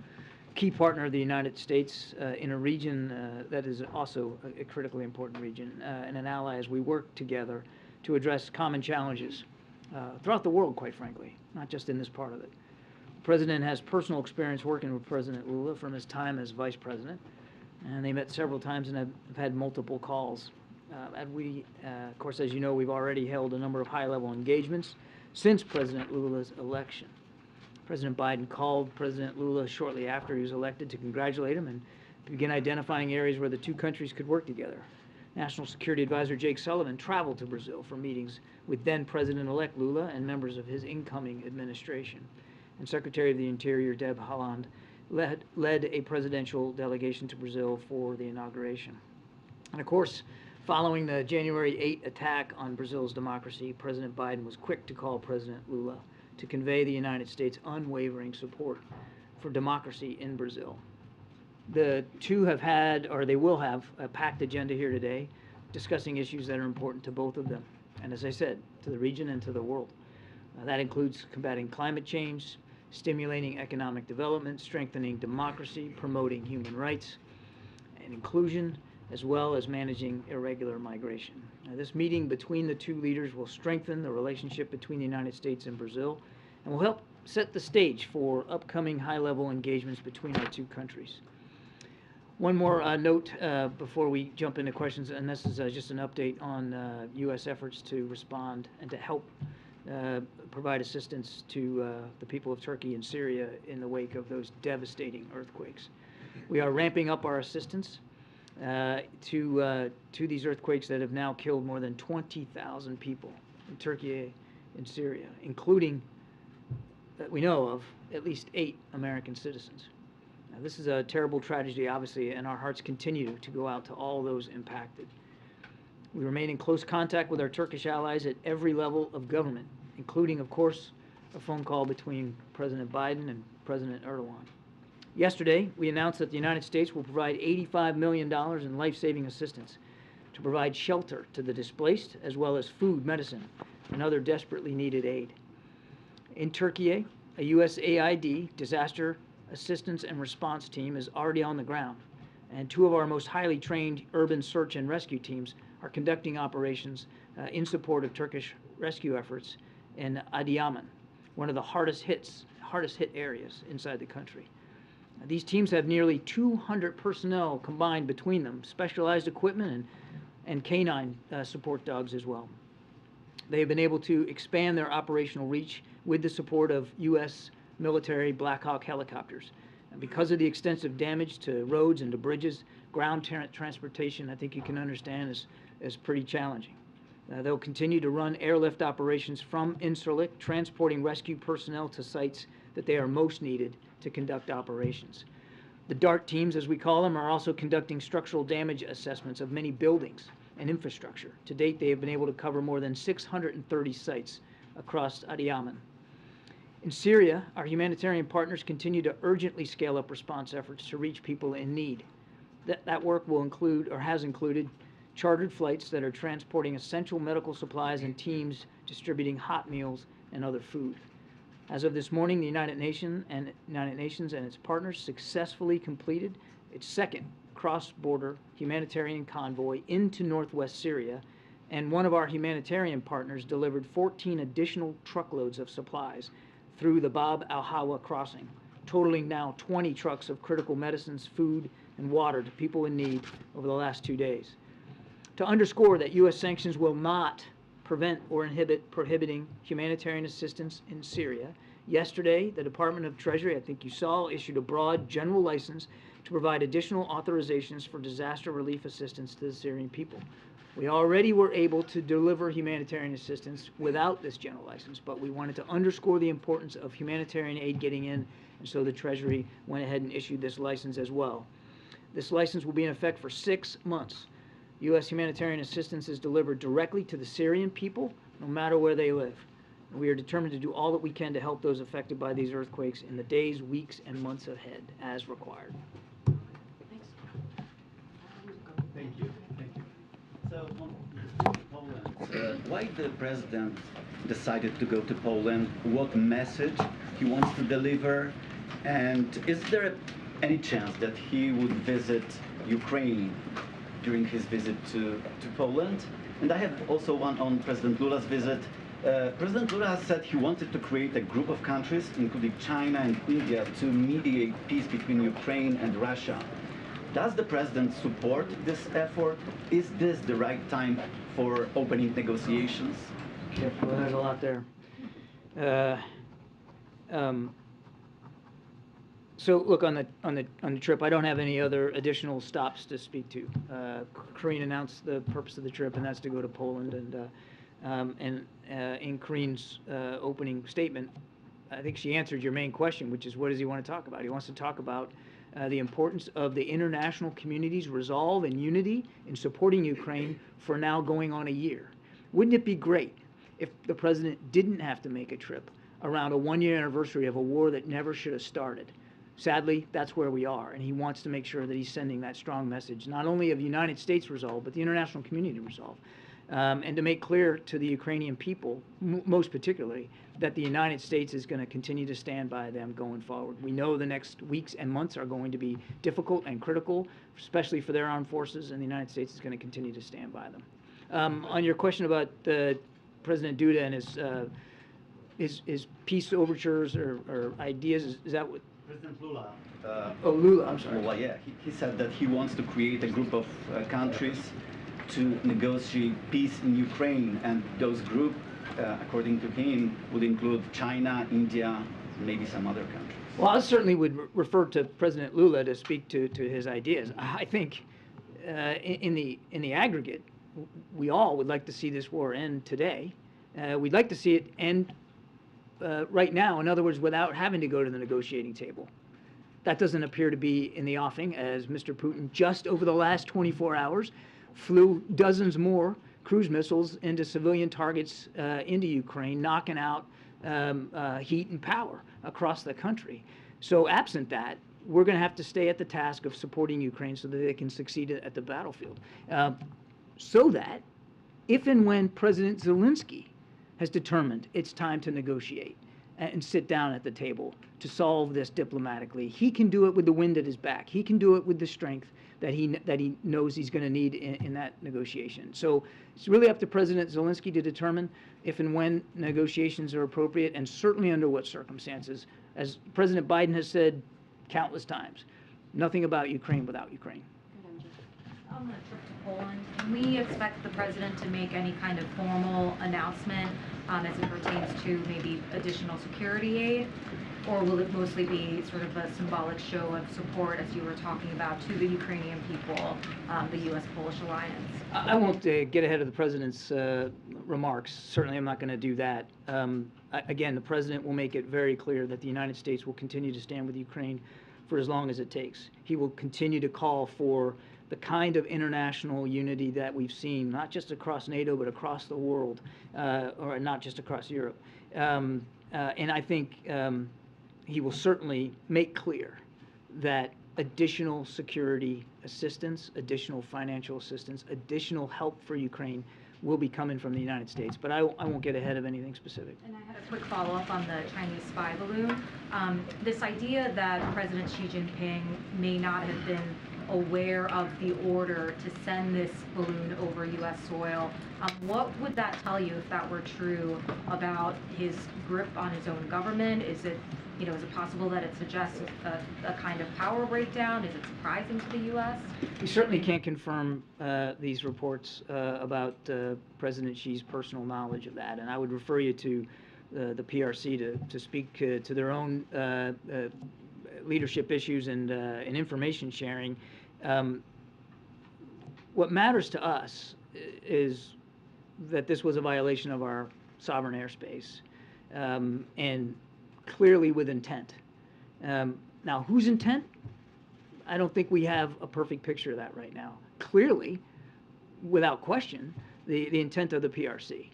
key partner of the United States in a region that is also a critically important region and an ally as we work together to address common challenges throughout the world, quite frankly, not just in this part of it. The president has personal experience working with President Lula from his time as vice president, and they met several times and have had multiple calls. Of course, as you know, we've already held a number of high-level engagements since President Lula's election. President Biden called President Lula shortly after he was elected to congratulate him and begin identifying areas where the two countries could work together. National Security Advisor Jake Sullivan traveled to Brazil for meetings with then President-elect Lula and members of his incoming administration. And Secretary of the Interior Deb Haaland led a presidential delegation to Brazil for the inauguration. And of course, following the January 8 attack on Brazil's democracy, President Biden was quick to call President Lula to convey the United States' unwavering support for democracy in Brazil. The two have had, or they will have, a packed agenda here today, discussing issues that are important to both of them, and as I said, to the region and to the world. That includes combating climate change, stimulating economic development, strengthening democracy, promoting human rights and inclusion, as well as managing irregular migration. Now, this meeting between the two leaders will strengthen the relationship between the United States and Brazil and will help set the stage for upcoming high-level engagements between our two countries. One more note before we jump into questions, and this is just an update on U.S. efforts to respond and to help provide assistance to the people of Turkey and Syria in the wake of those devastating earthquakes. We are ramping up our assistance to these earthquakes that have now killed more than 20,000 people in Turkey and Syria, including, that we know of, at least 8 American citizens. Now, this is a terrible tragedy, obviously, and our hearts continue to go out to all those impacted. We remain in close contact with our Turkish allies at every level of government, including, of course, a phone call between President Biden and President Erdogan. Yesterday, we announced that the United States will provide $85 million in life-saving assistance to provide shelter to the displaced, as well as food, medicine, and other desperately needed aid. In Turkey, a USAID disaster assistance and response team is already on the ground, and 2 of our most highly trained urban search and rescue teams are conducting operations in support of Turkish rescue efforts in Adıyaman, one of the hardest hit areas inside the country. These teams have nearly 200 personnel combined between them, specialized equipment and canine support dogs as well. They have been able to expand their operational reach with the support of U.S. military Black Hawk helicopters. And because of the extensive damage to roads and to bridges, ground transportation, I think you can understand, is pretty challenging. They'll continue to run airlift operations from Incirlik, transporting rescue personnel to sites that they are most needed to conduct operations. The DART teams, as we call them, are also conducting structural damage assessments of many buildings and infrastructure. To date, they have been able to cover more than 630 sites across Adıyaman. In Syria, our humanitarian partners continue to urgently scale up response efforts to reach people in need. That work will include, or has included, chartered flights that are transporting essential medical supplies and teams distributing hot meals and other food. As of this morning, the United Nations and its partners successfully completed its second cross-border humanitarian convoy into northwest Syria, and one of our humanitarian partners delivered 14 additional truckloads of supplies through the Bab al-Hawa crossing, totaling now 20 trucks of critical medicines, food, and water to people in need over the last 2 days. To underscore that U.S. sanctions will not prevent or inhibit prohibiting humanitarian assistance in Syria, yesterday the Department of Treasury, I think you saw, issued a broad general license to provide additional authorizations for disaster relief assistance to the Syrian people. We already were able to deliver humanitarian assistance without this general license, but we wanted to underscore the importance of humanitarian aid getting in, and so the Treasury went ahead and issued this license as well. This license will be in effect for 6 months. U.S. humanitarian assistance is delivered directly to the Syrian people, no matter where they live. We are determined to do all that we can to help those affected by these earthquakes in the days, weeks, and months ahead, as required. Thank you. Thank you. So, Poland, why the president decided to go to Poland, what message he wants to deliver, and is there any chance that he would visit Ukraine during his visit to Poland? And I have also one on President Lula's visit. President Lula said he wanted to create a group of countries, including China and India, to mediate peace between Ukraine and Russia. Does the president support this effort? Is this the right time for opening negotiations? Okay, well, there's a lot there. So look, on the trip, I don't have any other additional stops to speak to. Karine announced the purpose of the trip, and that's to go to Poland. And in Karine's opening statement, I think she answered your main question, which is what does he want to talk about? He wants to talk about the importance of the international community's resolve and unity in supporting Ukraine for now going on a year. Wouldn't it be great if the president didn't have to make a trip around a one-year anniversary of a war that never should have started? Sadly, that's where we are, and he wants to make sure that he's sending that strong message, not only of United States resolve, but the international community resolve. And to make clear to the Ukrainian people, most particularly, that the United States is going to continue to stand by them going forward. We know the next weeks and months are going to be difficult and critical, especially for their armed forces, and the United States is going to continue to stand by them. On your question about President Duda and his peace overtures or ideas, is that what? President Lula. Lula, I'm sorry. Lula, yeah. He said that he wants to create a group of countries to negotiate peace in Ukraine, and those groups, according to him, would include China, India, maybe some other countries. Well, I certainly would refer to President Lula to speak to his ideas. I think in the aggregate, we all would like to see this war end today. We'd like to see it end right now, in other words, without having to go to the negotiating table. That doesn't appear to be in the offing, as Mr. Putin just over the last 24 hours flew dozens more cruise missiles into civilian targets into Ukraine, knocking out heat and power across the country. So absent that, we're going to have to stay at the task of supporting Ukraine so that they can succeed at the battlefield. So that if and when President Zelensky has determined it's time to negotiate and sit down at the table to solve this diplomatically, he can do it with the wind at his back. He can do it with the strength that he knows he's going to need in that negotiation. So it's really up to President Zelensky to determine if and when negotiations are appropriate, and certainly under what circumstances. As President Biden has said countless times, nothing about Ukraine without Ukraine. On the trip to Poland, can we expect the president to make any kind of formal announcement as it pertains to maybe additional security aid? Or will it mostly be sort of a symbolic show of support, as you were talking about, to the Ukrainian people, the U.S.-Polish alliance? I won't get ahead of the president's remarks. Certainly I'm not going to do that. Again, the president will make it very clear that the United States will continue to stand with Ukraine for as long as it takes. He will continue to call for the kind of international unity that we've seen, not just across NATO, but across the world, or not just across Europe. And I think he will certainly make clear that additional security assistance, additional financial assistance, additional help for Ukraine will be coming from the United States. But I won't get ahead of anything specific. And I had a quick follow-up on the Chinese spy balloon. This idea that President Xi Jinping may not have been aware of the order to send this balloon over U.S. soil, what would that tell you if that were true about his grip on his own government? Is it, is it possible that it suggests a kind of power breakdown? Is it surprising to the U.S.? We certainly can't confirm these reports about President Xi's personal knowledge of that, and I would refer you to the PRC to speak to their own leadership issues and information sharing. What matters to us is that this was a violation of our sovereign airspace, and clearly with intent. Now, whose intent? I don't think we have a perfect picture of that right now. Clearly, without question, the intent of the PRC,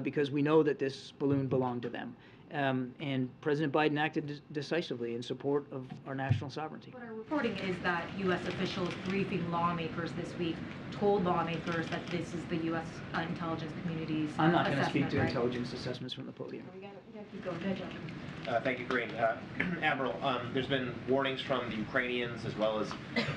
because we know that this balloon belonged to them. And President Biden acted decisively in support of our national sovereignty. What our reporting is that U.S. officials briefing lawmakers this week told lawmakers that this is the U.S. Intelligence community's I'm not going to assessment, speak to right? intelligence assessments from the podium. We gotta keep going. Go ahead, John. Thank you, Corinne. Admiral, there's been warnings from the Ukrainians as well as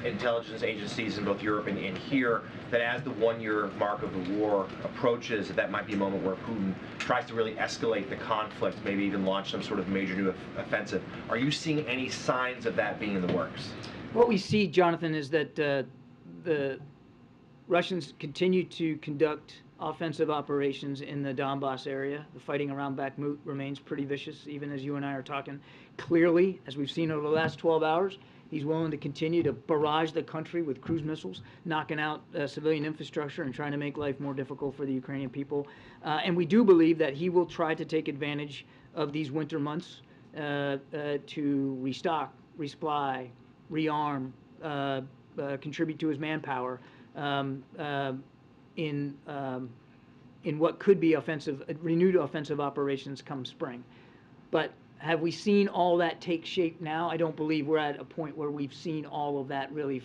intelligence agencies in both Europe and here that as the one-year mark of the war approaches, that might be a moment where Putin tries to really escalate the conflict, maybe even launch some sort of major new offensive. Are you seeing any signs of that being in the works? What we see, Jonathan, is that the Russians continue to conduct offensive operations in the Donbass area. The fighting around Bakhmut remains pretty vicious, even as you and I are talking. Clearly, as we've seen over the last 12 hours, he's willing to continue to barrage the country with cruise missiles, knocking out civilian infrastructure and trying to make life more difficult for the Ukrainian people. And we do believe that he will try to take advantage of these winter months to restock, resupply, rearm, contribute to his manpower in what could be renewed offensive operations come spring. But have we seen all that take shape now? I don't believe we're at a point where we've seen all of that really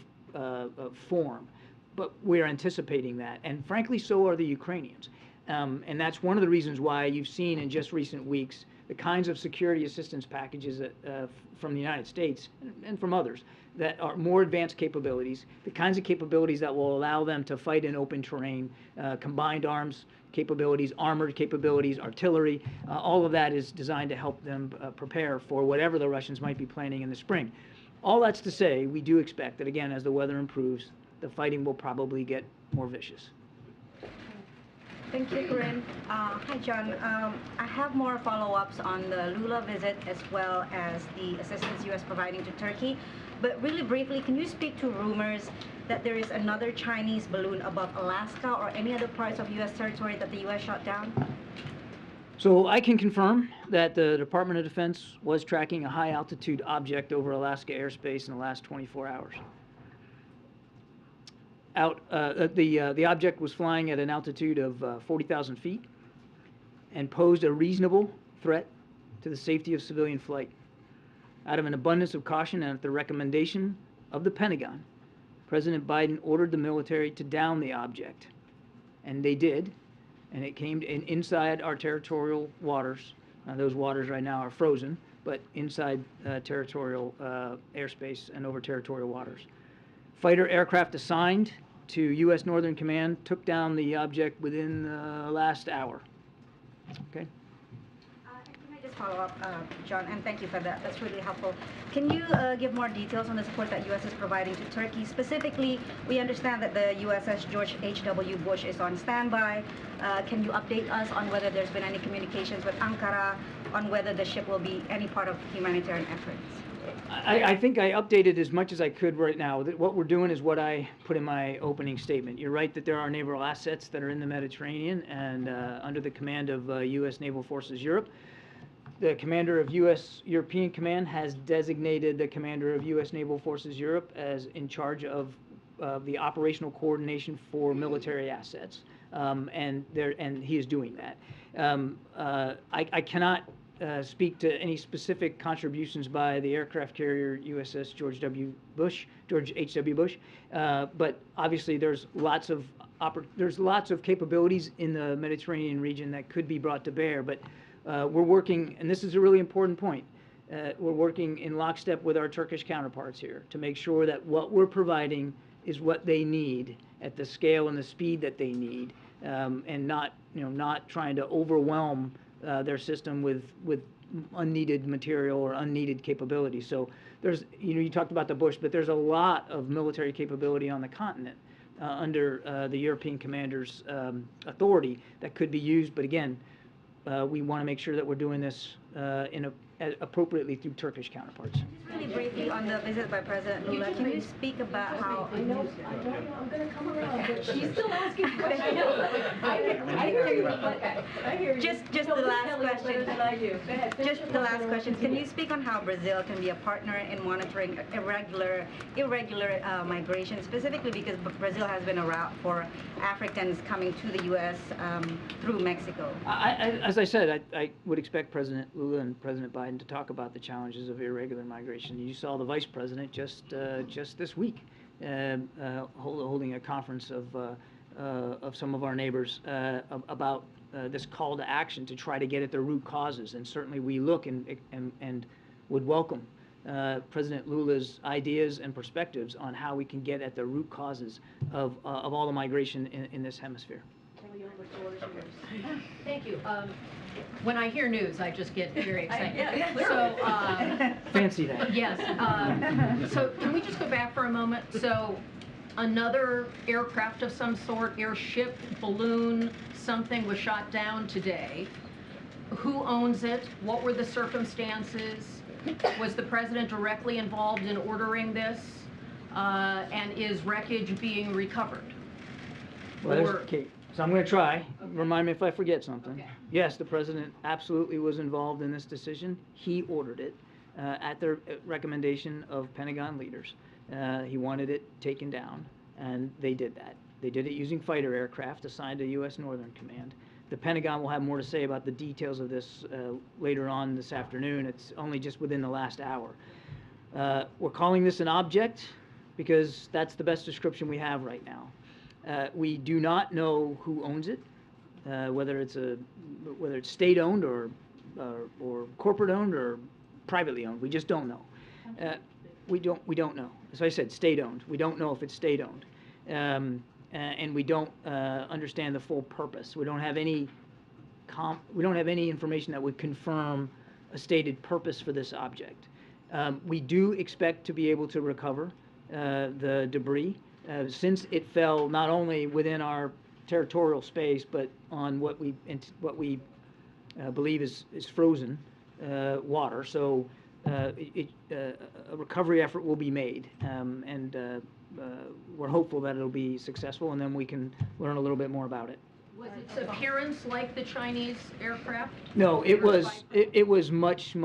form. But we're anticipating that. And frankly, so are the Ukrainians. And that's one of the reasons why you've seen in just recent weeks the kinds of security assistance packages that, from the United States and from others that are more advanced capabilities, the kinds of capabilities that will allow them to fight in open terrain, combined arms capabilities, armored capabilities, artillery. All of that is designed to help them prepare for whatever the Russians might be planning in the spring. All that's to say, we do expect that, again, as the weather improves, the fighting will probably get more vicious. Thank you, Corinne. Hi, John. I have more follow-ups on the Lula visit as well as the assistance U.S. providing to Turkey. But really briefly, can you speak to rumors that there is another Chinese balloon above Alaska or any other parts of U.S. territory that the U.S. shot down? So I can confirm that the Department of Defense was tracking a high-altitude object over Alaska airspace in the last 24 hours. The object was flying at an altitude of 40,000 feet and posed a reasonable threat to the safety of civilian flight. Out of an abundance of caution and at the recommendation of the Pentagon, President Biden ordered the military to down the object. And they did, and it came inside our territorial waters. Now, those waters right now are frozen, but inside territorial airspace and over territorial waters. Fighter aircraft assigned to U.S. Northern Command took down the object within the last hour. Okay? Can I just follow up, John, and thank you for that. That's really helpful. Can you give more details on the support that U.S. is providing to Turkey? Specifically, we understand that the USS George H.W. Bush is on standby. Can you update us on whether there's been any communications with Ankara, on whether the ship will be any part of humanitarian efforts? I think I updated as much as I could right now. What we're doing is what I put in my opening statement. You're right that there are naval assets that are in the Mediterranean and under the command of U.S. Naval Forces Europe. The commander of U.S. European Command has designated the commander of U.S. Naval Forces Europe as in charge of the operational coordination for military assets, and he is doing that. I cannot speak to any specific contributions by the aircraft carrier USS George H.W. Bush, but obviously there's lots of capabilities in the Mediterranean region that could be brought to bear. But we're working, and this is a really important point. We're working in lockstep with our Turkish counterparts here to make sure that what we're providing is what they need at the scale and the speed that they need, and not trying to overwhelm their system with unneeded material or unneeded capability. So there's, you talked about the Bush, but there's a lot of military capability on the continent under the European commander's authority that could be used. But again, we want to make sure that we're doing this appropriately through Turkish counterparts. Just really briefly on the visit by President Lula, can you speak about how... I know, I'm going to come around, but she's still asking questions. I can you. Okay, I hear you. Just You the know this last Kelly better question. than I do. Go ahead, finish Just your the last question. question. Can you speak on how Brazil can be a partner in monitoring irregular migration, specifically because Brazil has been a route for Africans coming to the U.S. Through Mexico? As I said, I would expect President Lula and President Biden to talk about the challenges of irregular migration. You saw the Vice President just this week holding a conference of some of our neighbors about this call to action to try to get at the root causes. And certainly we look and would welcome President Lula's ideas and perspectives on how we can get at the root causes of all the migration in this hemisphere. Kelly, the floor is yours. Thank you. When I hear news, I just get very excited. Yeah, So, Fancy that. yes. So can we just go back for a moment? So another aircraft of some sort, airship, balloon, something was shot down today. Who owns it? What were the circumstances? Was the president directly involved in ordering this? And is wreckage being recovered? Well, Or- okay, so I'm going to try. Remind me if I forget something. Okay. Yes, the president absolutely was involved in this decision. He ordered it at the recommendation of Pentagon leaders. He wanted it taken down, and they did that. They did it using fighter aircraft assigned to U.S. Northern Command. The Pentagon will have more to say about the details of this later on this afternoon. It's only just within the last hour. We're calling this an object because that's the best description we have right now. We do not know who owns it, whether it's state-owned or corporate-owned or privately owned. We just don't know. We don't know. As I said, state-owned. We don't know if it's state-owned, and we don't understand the full purpose. We don't have any information that would confirm a stated purpose for this object. We do expect to be able to recover the debris. Since it fell not only within our territorial space, but on what we believe is frozen water. So a recovery effort will be made, and we're hopeful that it'll be successful, and then we can learn a little bit more about it. Was its appearance like the Chinese aircraft? No, it was much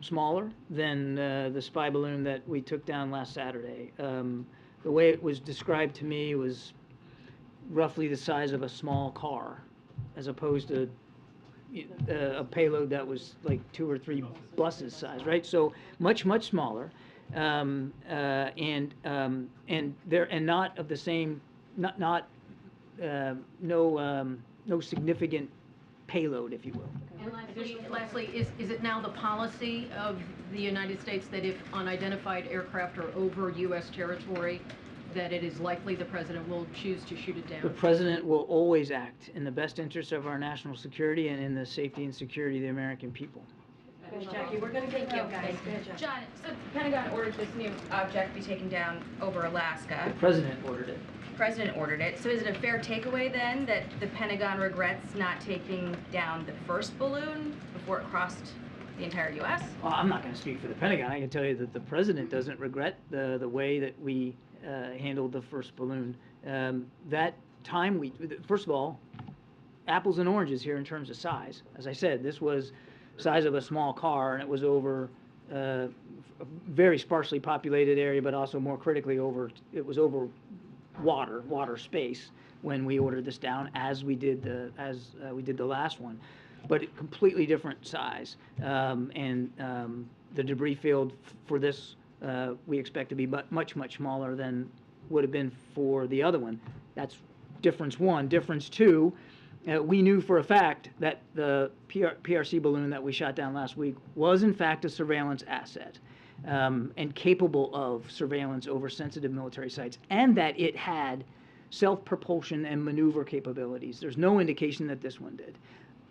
smaller than the spy balloon that we took down last Saturday. The way it was described to me was roughly the size of a small car, as opposed to a payload that was like 2 or 3 buses size, right? So much smaller, and not of the same, no significant payload, if you will. And lastly, is it now the policy of the United States that if unidentified aircraft are over U.S. territory, that it is likely the president will choose to shoot it down? The president will always act in the best interest of our national security and in the safety and security of the American people. Jackie, we're going to get you guys. John, so the Pentagon ordered this new object be taken down over Alaska. The president ordered it. The president ordered it. So is it a fair takeaway then that the Pentagon regrets not taking down the first balloon before it crossed the entire U.S.? Well, I'm not going to speak for the Pentagon. I can tell you that the president doesn't regret the way that we handled the first balloon. That time first of all, apples and oranges here in terms of size. As I said, this was size of a small car, and it was over a very sparsely populated area, but also more critically it was over water space when we ordered this down, as we did the last one, but completely different size, and the debris field for this we expect to be much smaller than would have been for the other one. That's difference one. Difference two, we knew for a fact that the PRC balloon that we shot down last week was in fact a surveillance asset, and capable of surveillance over sensitive military sites, and that it had self-propulsion and maneuver capabilities. There's no indication that this one did.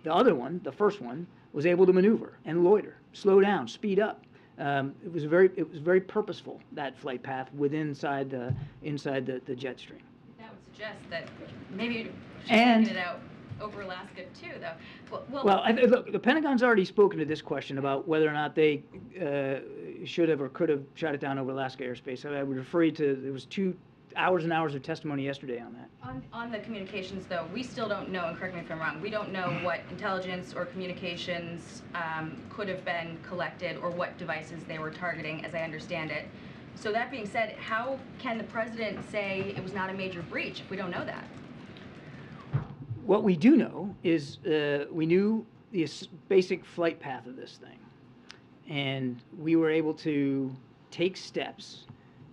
The other one, the first one, was able to maneuver and loiter, slow down, speed up. It was very purposeful, that flight path inside the jet stream. That would suggest that maybe you should And- taken it out over Alaska too, though. Well, look, the Pentagon's already spoken to this question about whether or not they should have or could have shot it down over Alaska airspace. I would refer you to, there was 2 hours and hours of testimony yesterday on that. On the communications, though, we still don't know, and correct me if I'm wrong, we don't know what intelligence or communications could have been collected or what devices they were targeting, as I understand it. So that being said, how can the president say it was not a major breach if we don't know that? What we do know is we knew the basic flight path of this thing, and we were able to take steps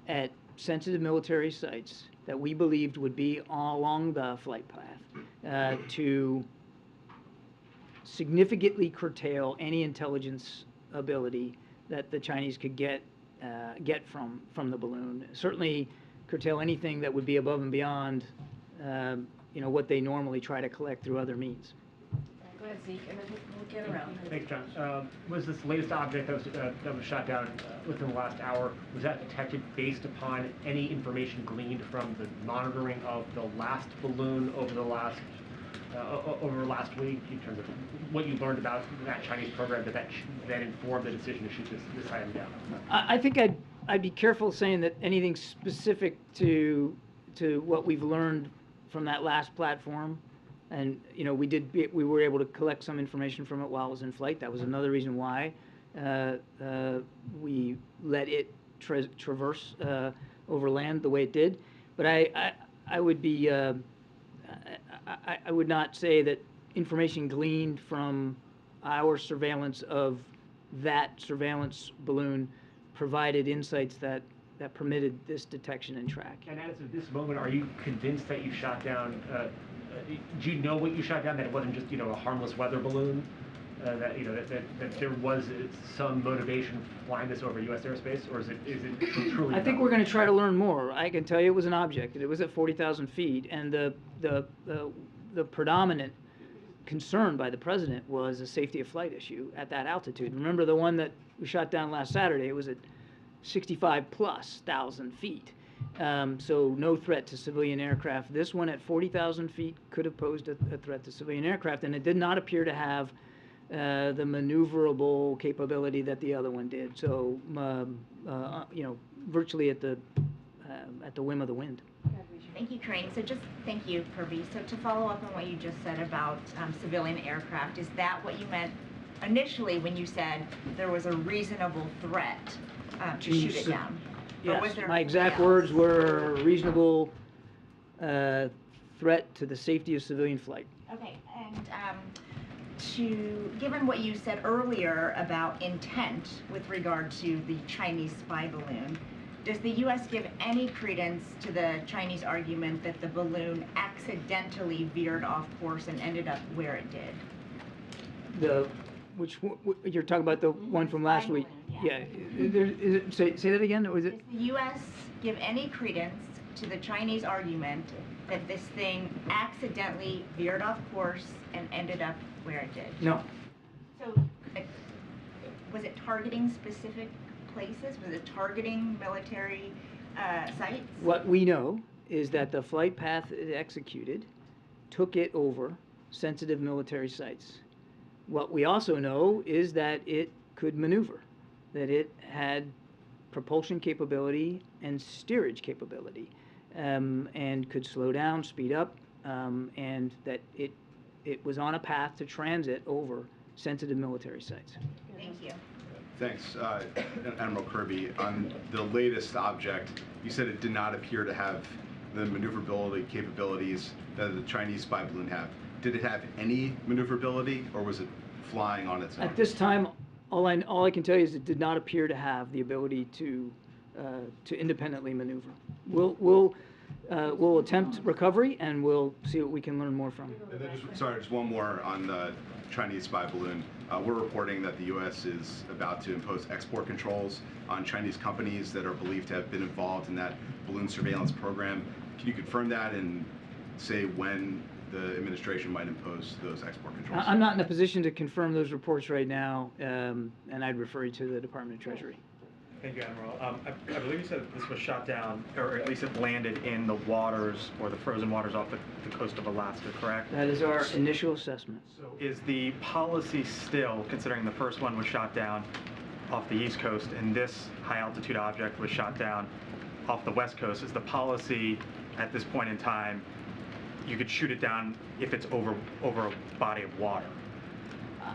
at sensitive military sites that we believed would be along the flight path to significantly curtail any intelligence ability that the Chinese could get from the balloon. Certainly curtail anything that would be above and beyond what they normally try to collect through other means. Go ahead, Zeke, and then we'll get around. Thanks, John. Was this latest object that was shot down within the last hour, was that detected based upon any information gleaned from the monitoring of the last balloon over the last week, in terms of what you learned about that Chinese program that informed the decision to shoot this item down? I think I'd be careful saying that anything specific to what we've learned from that last platform. And we were able to collect some information from it while it was in flight. That was another reason why we let it traverse over land the way it did. But I would be I would not say that information gleaned from our surveillance of that surveillance balloon provided insights that permitted this detection and track. And as of this moment, are you convinced that you shot down? Do you know what you shot down? That it wasn't just a harmless weather balloon? That there was some motivation flying this over U.S. airspace, or is it truly? I think we're going to try to learn more. I can tell you it was an object. It was at 40,000 feet, and the predominant concern by the president was a safety of flight issue at that altitude. Remember the one that we shot down last Saturday? It was at 65,000+ feet. So no threat to civilian aircraft. This one at 40,000 feet could have posed a threat to civilian aircraft, and it did not appear to have the maneuverable capability that the other one did. So, virtually at the whim of the wind. Thank you, Crane. So just thank you, Kirby. So to follow up on what you just said about civilian aircraft, is that what you meant initially when you said there was a reasonable threat to shoot it down? Yes, my exact words were reasonable threat to the safety of civilian flight. Okay, and given what you said earlier about intent with regard to the Chinese spy balloon, does the U.S. give any credence to the Chinese argument that the balloon accidentally veered off course and ended up where it did? You're talking about the one from last week? Yeah. Say that again. Was it? Does the U.S. give any credence to the Chinese argument that this thing accidentally veered off course and ended up where it did? No. So, was it targeting specific places? Was it targeting military sites? What we know is that the flight path it executed took it over sensitive military sites. What we also know is that it could maneuver, that it had propulsion capability and steerage capability, and could slow down, speed up, and that it was on a path to transit over sensitive military sites. Thank you. Thanks, Admiral Kirby. On the latest object, you said it did not appear to have the maneuverability capabilities that the Chinese spy balloon have. Did it have any maneuverability, or was it flying on its own? At this time, all I can tell you is it did not appear to have the ability to independently maneuver. We'll attempt recovery, and we'll see what we can learn more from. And then just one more on the Chinese spy balloon. We're reporting that the U.S. is about to impose export controls on Chinese companies that are believed to have been involved in that balloon surveillance program. Can you confirm that and say when the administration might impose those export controls? I'm not in a position to confirm those reports right now, and I'd refer you to the Department of Treasury. Thank you, Admiral. I believe you said this was shot down, or at least it landed in the waters, or the frozen waters off the coast of Alaska, correct? That is our initial assessment. So is the policy still, considering the first one was shot down off the East Coast, and this high-altitude object was shot down off the West Coast, is the policy at this point in time, you could shoot it down if it's over a body of water?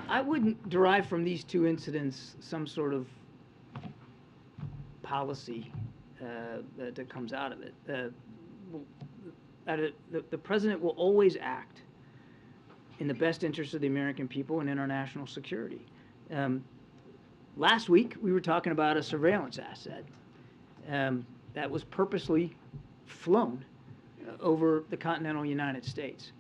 I wouldn't derive from these two incidents some sort of policy that comes out of it. The president will always act in the best interest of the American people and international security. Last week, we were talking about a surveillance asset that was purposely flown over the continental United States.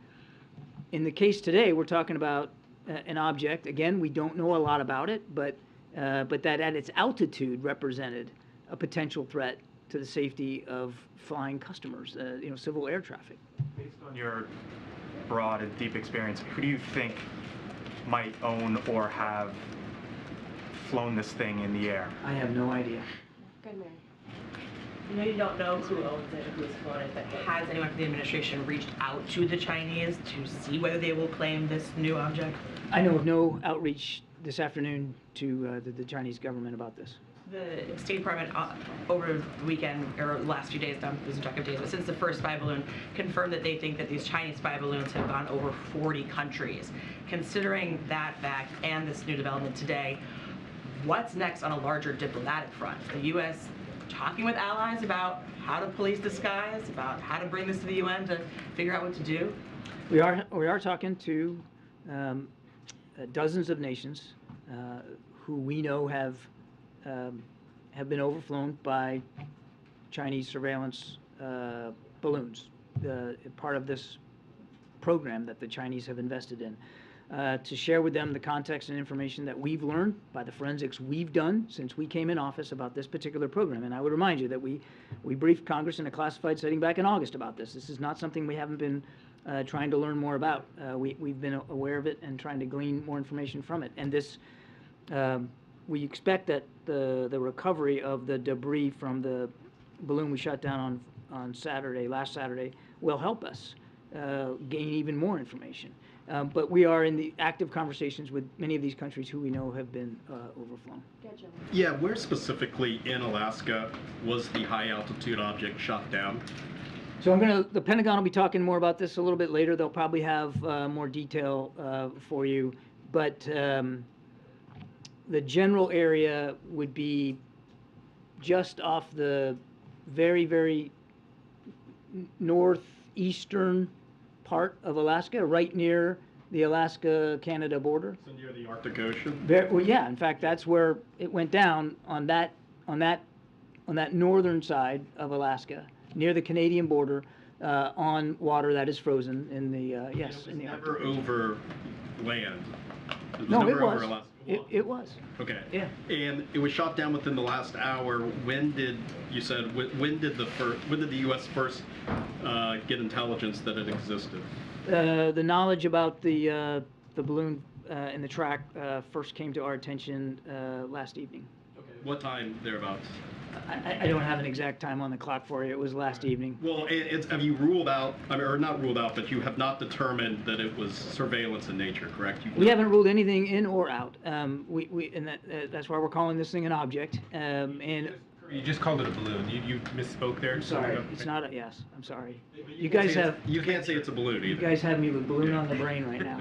In the case today, we're talking about an object. Again, we don't know a lot about it, but that at its altitude represented a potential threat to the safety of flying customers, civil air traffic. Based on your broad and deep experience, who do you think might own or have flown this thing in the air? I have no idea. Good, Mary. You know, you don't know who owns it or who's flown it, but has anyone from the administration reached out to the Chinese to see whether they will claim this new object? I know of no outreach this afternoon to the Chinese government about this. The State Department over the weekend, or last few days, I'm losing track of days, but since the first spy balloon, confirmed that they think that these Chinese spy balloons have gone over 40 countries. Considering that fact and this new development today, what's next on a larger diplomatic front? The U.S. talking with allies about how to police the skies, about how to bring this to the UN to figure out what to do? We are talking to dozens of nations who we know have been overflown by Chinese surveillance balloons, part of this program that the Chinese have invested in, to share with them the context and information that we've learned by the forensics we've done since we came in office about this particular program. And I would remind you that we briefed Congress in a classified setting back in August about this. This is not something we haven't been trying to learn more about. We've been aware of it and trying to glean more information from it. And this, we expect that the recovery of the debris from the balloon we shot down on last Saturday, will help us gain even more information. But we are in the active conversations with many of these countries who we know have been overflown. Yeah, where specifically in Alaska was the high altitude object shot down? So the Pentagon will be talking more about this a little bit later. They'll probably have more detail for you. But the general area would be just off the very, very northeastern part of Alaska, right near the Alaska-Canada border. So near the Arctic Ocean? Well, yeah. In fact, that's where it went down, on that northern side of Alaska, near the Canadian border, on water that is frozen in the yes. In the never over land. No, it was. Over Alaska. It was. Okay. Yeah. And it was shot down within the last hour. When did the U.S. first get intelligence that it existed? The knowledge about the balloon and the track first came to our attention last evening. Okay. What time thereabouts? I don't have an exact time on the clock for you. It was last evening. Well, have you ruled out, or not ruled out, but you have not determined that it was surveillance in nature, correct? We haven't ruled anything in or out. And that's why we're calling this thing an object. You just called it a balloon. You misspoke there. I'm sorry. It's not a, yes, I'm sorry. You guys have... You can't say it's a balloon either. You guys have me with balloon on the brain right now.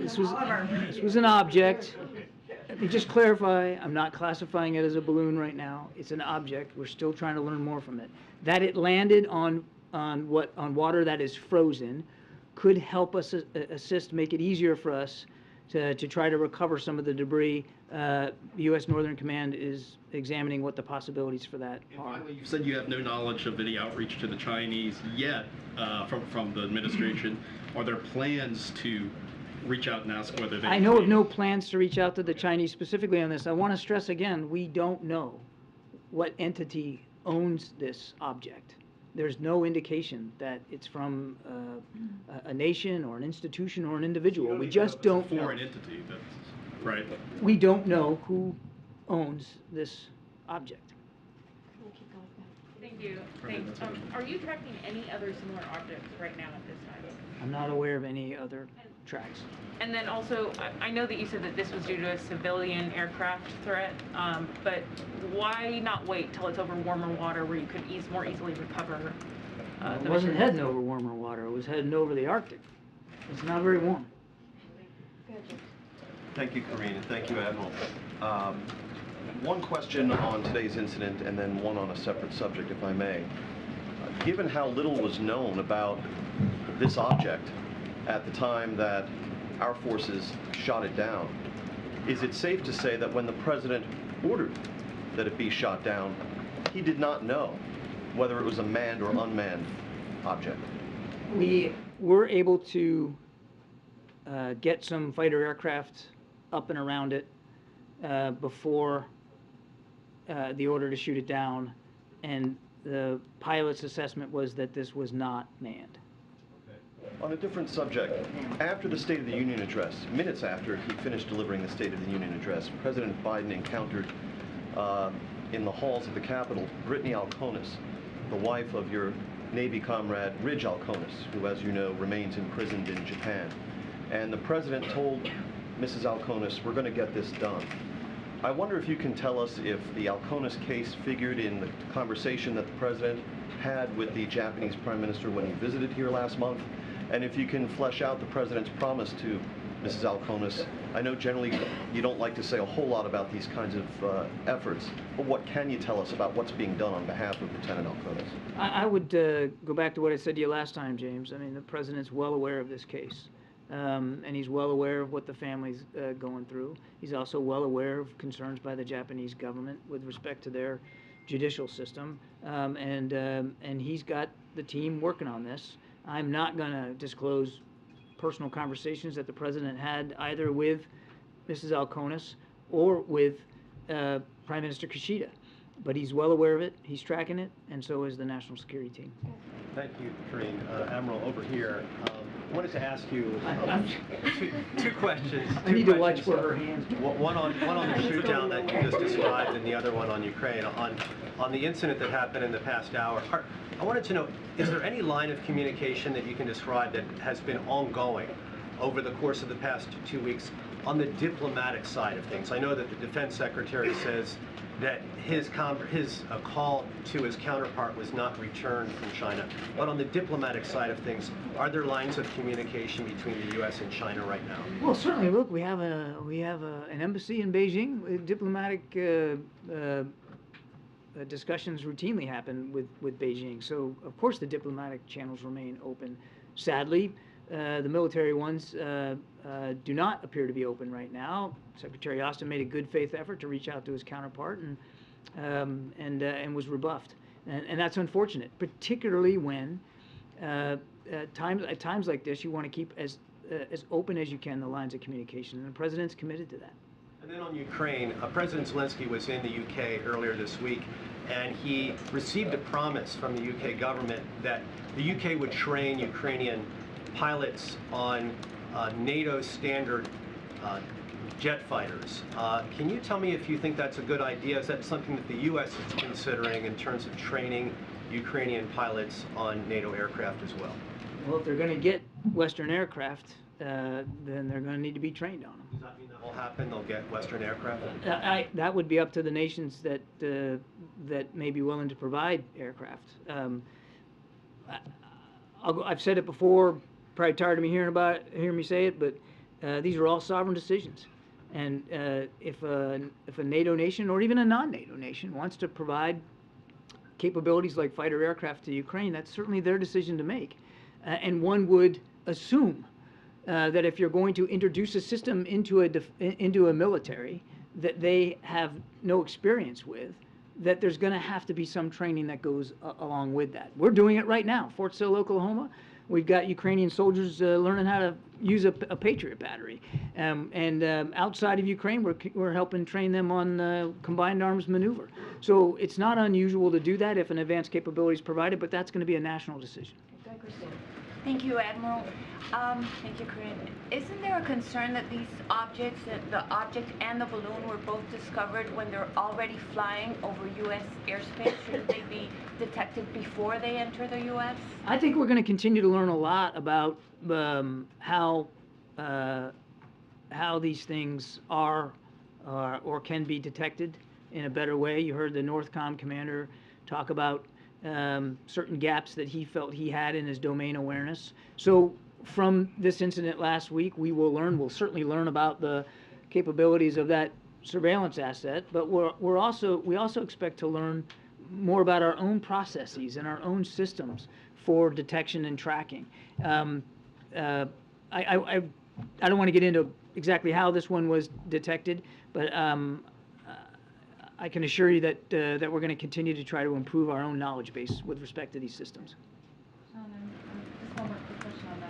This was an object. Let me just clarify, I'm not classifying it as a balloon right now. It's an object. We're still trying to learn more from it. That it landed on water that is frozen could help us assist, make it easier for us to try to recover some of the debris. The U.S. Northern Command is examining what the possibilities for that are. Finally, you said you have no knowledge of any outreach to the Chinese yet from the administration. Are there plans to reach out and ask whether they... I know of no plans to reach out to the Chinese specifically on this. I want to stress again, we don't know what entity owns this object. There's no indication that it's from a nation or an institution or an individual. We just don't know. Foreign entity, that's right. We don't know who owns this object. Thank you. Thanks. Are you tracking any other similar objects right now at this time? I'm not aware of any other. tracks. And then also, I know that you said that this was due to a civilian aircraft threat, but why not wait till it's over warmer water where you could more easily recover It the wasn't materials? heading over warmer water, it was heading over the Arctic. It's not very warm. Thank you, Karine, and thank you, Admiral. One question on today's incident and then one on a separate subject, if I may. Given how little was known about this object at the time that our forces shot it down, is it safe to say that when the President ordered that it be shot down, he did not know whether it was a manned or unmanned object? We were able to get some fighter aircraft up and around it before the order to shoot it down, and the pilot's assessment was that this was not manned. On a different subject, after the State of the Union address, minutes after he finished delivering the State of the Union address, President Biden encountered in the halls of the Capitol Brittany Alconis, the wife of your Navy comrade Ridge Alconis, who, as you know, remains imprisoned in Japan. And the President told Mrs. Alconis, "We're going to get this done." I wonder if you can tell us if the Alconis case figured in the conversation that the President had with the Japanese Prime Minister when he visited here last month, and if you can flesh out the President's promise to Mrs. Alconis. I know generally you don't like to say a whole lot about these kinds of efforts, but what can you tell us about what's being done on behalf of Lieutenant Alconis? I would go back to what I said to you last time, James. I mean, the President's well aware of this case. And he's well aware of what the family's going through. He's also well aware of concerns by the Japanese government with respect to their judicial system. And he's got the team working on this. I'm not going to disclose personal conversations that the President had either with Mrs. Alconis or with Prime Minister Kishida. But he's well aware of it, he's tracking it, and so is the National Security Team. Thank you, Karine. Admiral, over here, I wanted to ask you two questions. I need to watch for her hands. One on the shoot down that you just described, and the other one on Ukraine. On the incident that happened in the past hour, I wanted to know, is there any line of communication that you can describe that has been ongoing over the course of the past 2 weeks on the diplomatic side of things? I know that the Defense Secretary says that his call to his counterpart was not returned from China. But on the diplomatic side of things, are there lines of communication between the U.S. and China right now? Well, certainly. Look, we have an embassy in Beijing. Diplomatic discussions routinely happen with Beijing. So, of course, the diplomatic channels remain open. Sadly, the military ones do not appear to be open right now. Secretary Austin made a good faith effort to reach out to his counterpart and was rebuffed. And that's unfortunate, particularly when at times like this you want to keep as open as you can the lines of communication, and the President's committed to that. And then on Ukraine, President Zelensky was in the UK earlier this week, and he received a promise from the UK government that the UK would train Ukrainian pilots on NATO standard jet fighters. Can you tell me if you think that's a good idea? Is that something that the U.S. is considering in terms of training Ukrainian pilots on NATO aircraft as well? Well, if they're going to get Western aircraft, then they're going to need to be trained on them. Does that mean that will happen? They'll get Western aircraft? That would be up to the nations that may be willing to provide aircraft. I've said it before. Probably tired of me hearing me say it, but these are all sovereign decisions. And if a NATO nation or even a non-NATO nation wants to provide capabilities like fighter aircraft to Ukraine, that's certainly their decision to make. And one would assume that if you're going to introduce a system into a military that they have no experience with, that there's going to have to be some training that goes along with that. We're doing it right now. Fort Sill, Oklahoma, we've got Ukrainian soldiers learning how to use a Patriot battery. Outside of Ukraine, we're helping train them on combined arms maneuver. So it's not unusual to do that if an advanced capability is provided, but that's going to be a national decision. Thank you, Admiral. Thank you, Corinne. Isn't there a concern that these objects, the object and the balloon, were both discovered when they're already flying over U.S. airspace? Shouldn't they be detected before they enter the U.S.? I think we're going to continue to learn a lot about how how these things are or can be detected in a better way. You heard the Northcom commander talk about certain gaps that he felt he had in his domain awareness. So from this incident last week, we'll certainly learn about the capabilities of that surveillance asset, but we also expect to learn more about our own processes and our own systems for detection and tracking. I don't want to get into exactly how this one was detected, but I can assure you that that we're going to continue to try to improve our own knowledge base with respect to these systems. Just one more quick question on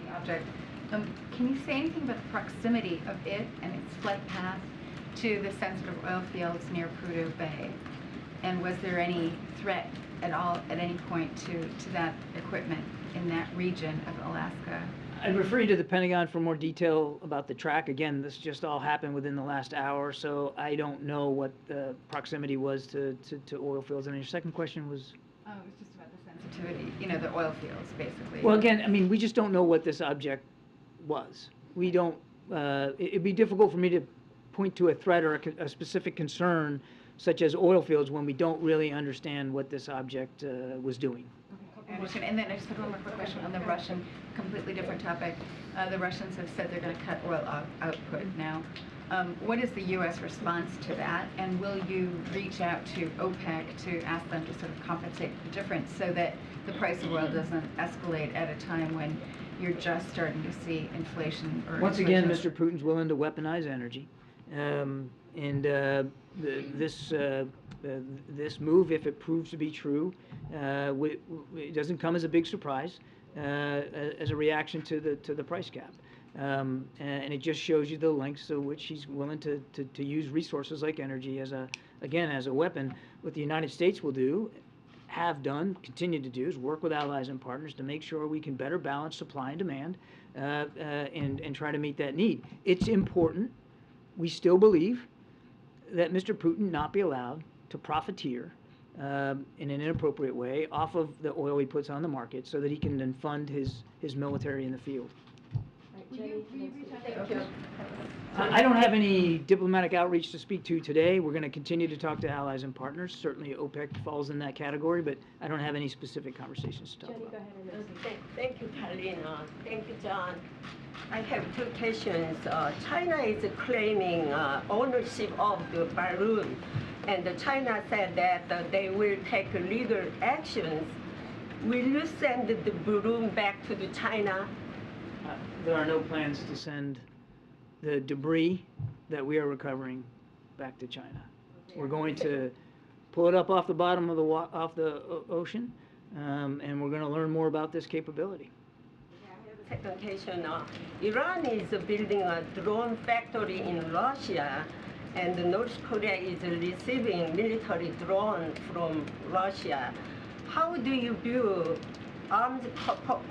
the object. Can you say anything about the proximity of it and its flight path to the sensitive oil fields near Prudhoe Bay? And was there any threat at all at any point to that equipment in that region of Alaska? I'd refer you to the Pentagon for more detail about the track. Again, this just all happened within the last hour, so I don't know what the proximity was to oil fields. And your second question was? Oh, it was just about the sensitivity, the oil fields, basically. Well, again, I mean, we just don't know what this object was. We don't, it'd be difficult for me to point to a threat or a specific concern such as oil fields when we don't really understand what this object was doing. I understand. And then I just have one more quick question on the Russian, completely different topic. The Russians have said they're going to cut oil output now. What is the U.S. response to that? And will you reach out to OPEC to ask them to sort of compensate the difference so that the price of oil doesn't escalate at a time when you're just starting to see inflation? Once again, Mr. Putin's willing to weaponize energy. This move, if it proves to be true, it doesn't come as a big surprise as a reaction to the price cap, and it just shows you the lengths to which he's willing to use resources like energy as a weapon. What the United States will do, have done, continue to do, is work with allies and partners to make sure we can better balance supply and demand and try to meet that need. It's important. We still believe that Mr. Putin not be allowed to profiteer in an inappropriate way off of the oil he puts on the market so that he can then fund his military in the field. I don't have any diplomatic outreach to speak to today. We're going to continue to talk to allies and partners. Certainly OPEC falls in that category, but I don't have any specific conversations to talk about. Thank you, Carolina. Thank you, John. I have two questions. China is claiming ownership of the balloon, and China said that they will take legal actions. Will you send the balloon back to China? There are no plans to send the debris that we are recovering back to China. We're going to pull it up off the bottom of the ocean, and we're going to learn more about this capability. Second question, Iran is building a drone factory in Russia, and North Korea is receiving military drones from Russia. How do you view armed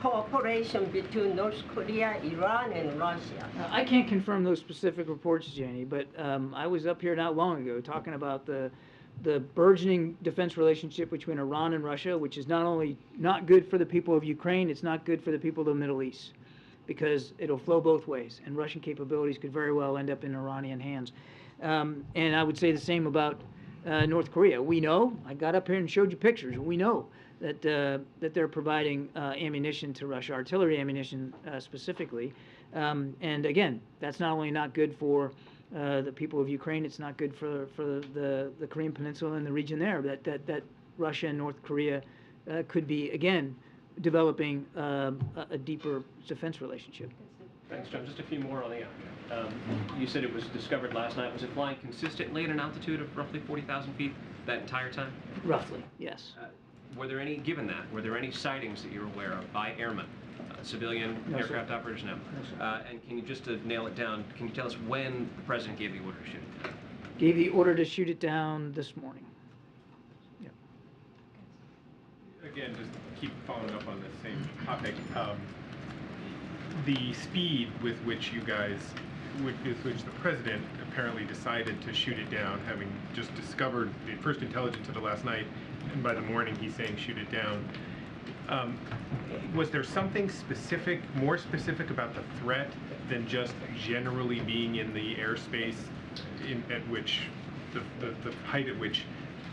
cooperation between North Korea, Iran, and Russia? I can't confirm those specific reports, Jenny, but I was up here not long ago talking about the burgeoning defense relationship between Iran and Russia, which is not only not good for the people of Ukraine, it's not good for the people of the Middle East, because it'll flow both ways, and Russian capabilities could very well end up in Iranian hands. And I would say the same about North Korea. We know, I got up here and showed you pictures, we know that they're providing ammunition to Russia, artillery ammunition specifically. And again, that's not only not good for the people of Ukraine, it's not good for the Korean Peninsula and the region there, that Russia and North Korea could be, again, developing a deeper defense relationship. Thanks, John. Just a few more on the you said it was discovered last night. Was it flying consistently at an altitude of roughly 40,000 feet that entire time? Roughly, yes. Were there any sightings that you're aware of by airmen? Civilian No, aircraft sir. operators? No. No, sir. And can you, just to nail it down, can you tell us when the president gave the order to shoot it down? Gave the order to shoot it down this morning. Yeah. Again, just keep following up on the same topic. The speed with which you guys, with which the president apparently decided to shoot it down, having just discovered the first intelligence of it last night, and by the morning he's saying shoot it down. Was there something specific, more specific about the threat than just generally being in the airspace at which the height at which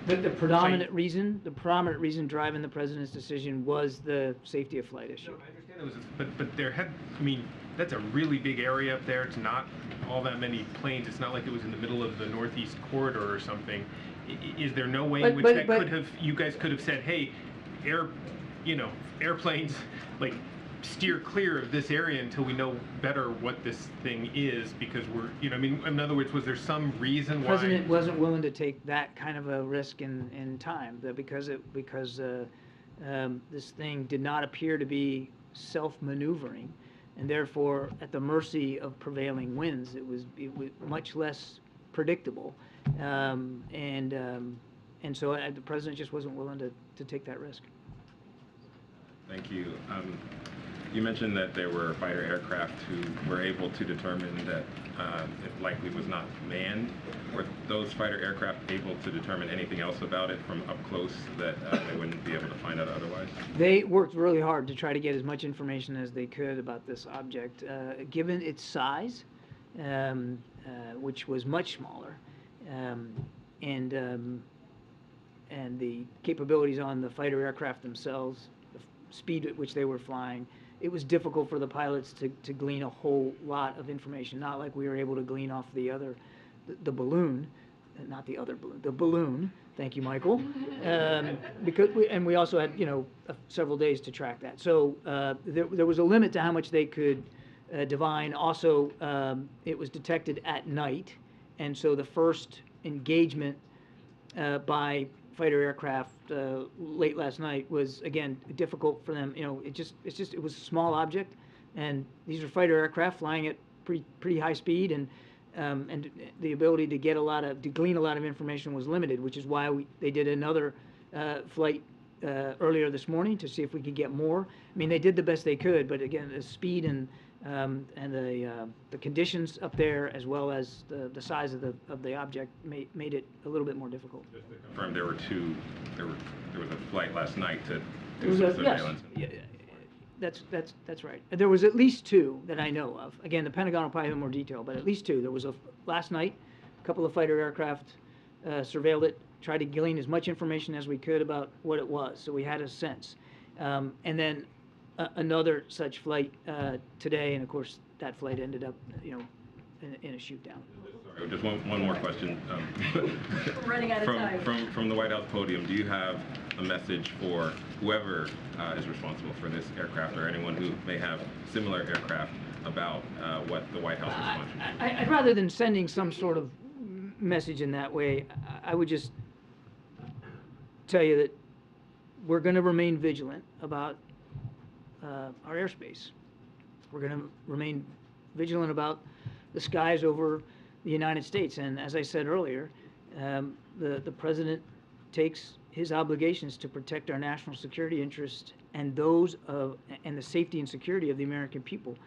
The predominant reason driving the president's decision was the safety of flight issue. No, I understand it was, but there had, I mean, that's a really big area up there. It's not all that many planes. It's not like it was in the middle of the Northeast Corridor or something. Is there no way in which you guys could have said, hey, airplanes, like, steer clear of this area until we know better what this thing is, because we're, I mean, in other words, was there some reason why? The president wasn't willing to take that kind of a risk in time, because this thing did not appear to be self-maneuvering, and therefore at the mercy of prevailing winds. It was much less predictable, and so the president just wasn't willing to take that risk. Thank you. You mentioned that there were fighter aircraft who were able to determine that it likely was not manned. Were those fighter aircraft able to determine anything else about it from up close that they wouldn't be able to find out otherwise? They worked really hard to try to get as much information as they could about this object. Given its size, which was much smaller, and the capabilities on the fighter aircraft themselves, the speed at which they were flying, it was difficult for the pilots to glean a whole lot of information. Not like we were able to glean off the balloon, not the other balloon, the balloon. Thank you, Michael. Because we also had several days to track that. So there was a limit to how much they could divine. Also, it was detected at night, and so the first engagement by fighter aircraft late last night was, again, difficult for them. It was a small object, and these are fighter aircraft flying at pretty high speed, and the ability to glean a lot of information was limited, which is why they did another flight earlier this morning to see if we could get more. I mean, they did the best they could, but again, the speed and the conditions up there, as well as the size of the object, made it a little bit more difficult. Just to confirm, there was a flight last night to do Yes, surveillance. that's right. There was at least two that I know of. Again, the Pentagon will probably have more detail, but at least two. There was last night, a couple of fighter aircraft surveilled it, tried to glean as much information as we could about what it was, so we had a sense. And then another such flight today, and of course that flight ended up, in a shoot down. Sorry, just one more question. Running out of time. From the White House podium, do you have a message for whoever is responsible for this aircraft, or anyone who may have similar aircraft, about what the White House response should be? Rather than sending some sort of message in that way, I would just tell you that we're going to remain vigilant about our airspace. We're going to remain vigilant about the skies over the United States. And as I said earlier, the president takes his obligations to protect our national security interests and and the safety and security of the American people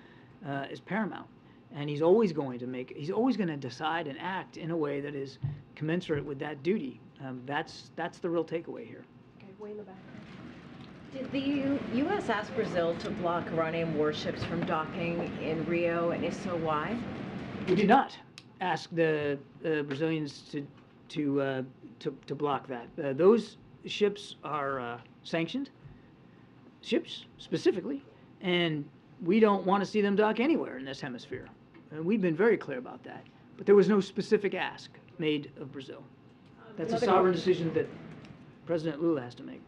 is paramount. And he's always going to decide and act in a way that is commensurate with that duty. That's the real takeaway here. Okay, way in the back. Did the U.S. ask Brazil to block Iranian warships from docking in Rio, and if so, why? We did not ask the Brazilians to block that. Those ships are sanctioned ships specifically, and we don't want to see them dock anywhere in this hemisphere. And we've been very clear about that. But there was no specific ask made of Brazil. That's a sovereign decision that President Lula has to make.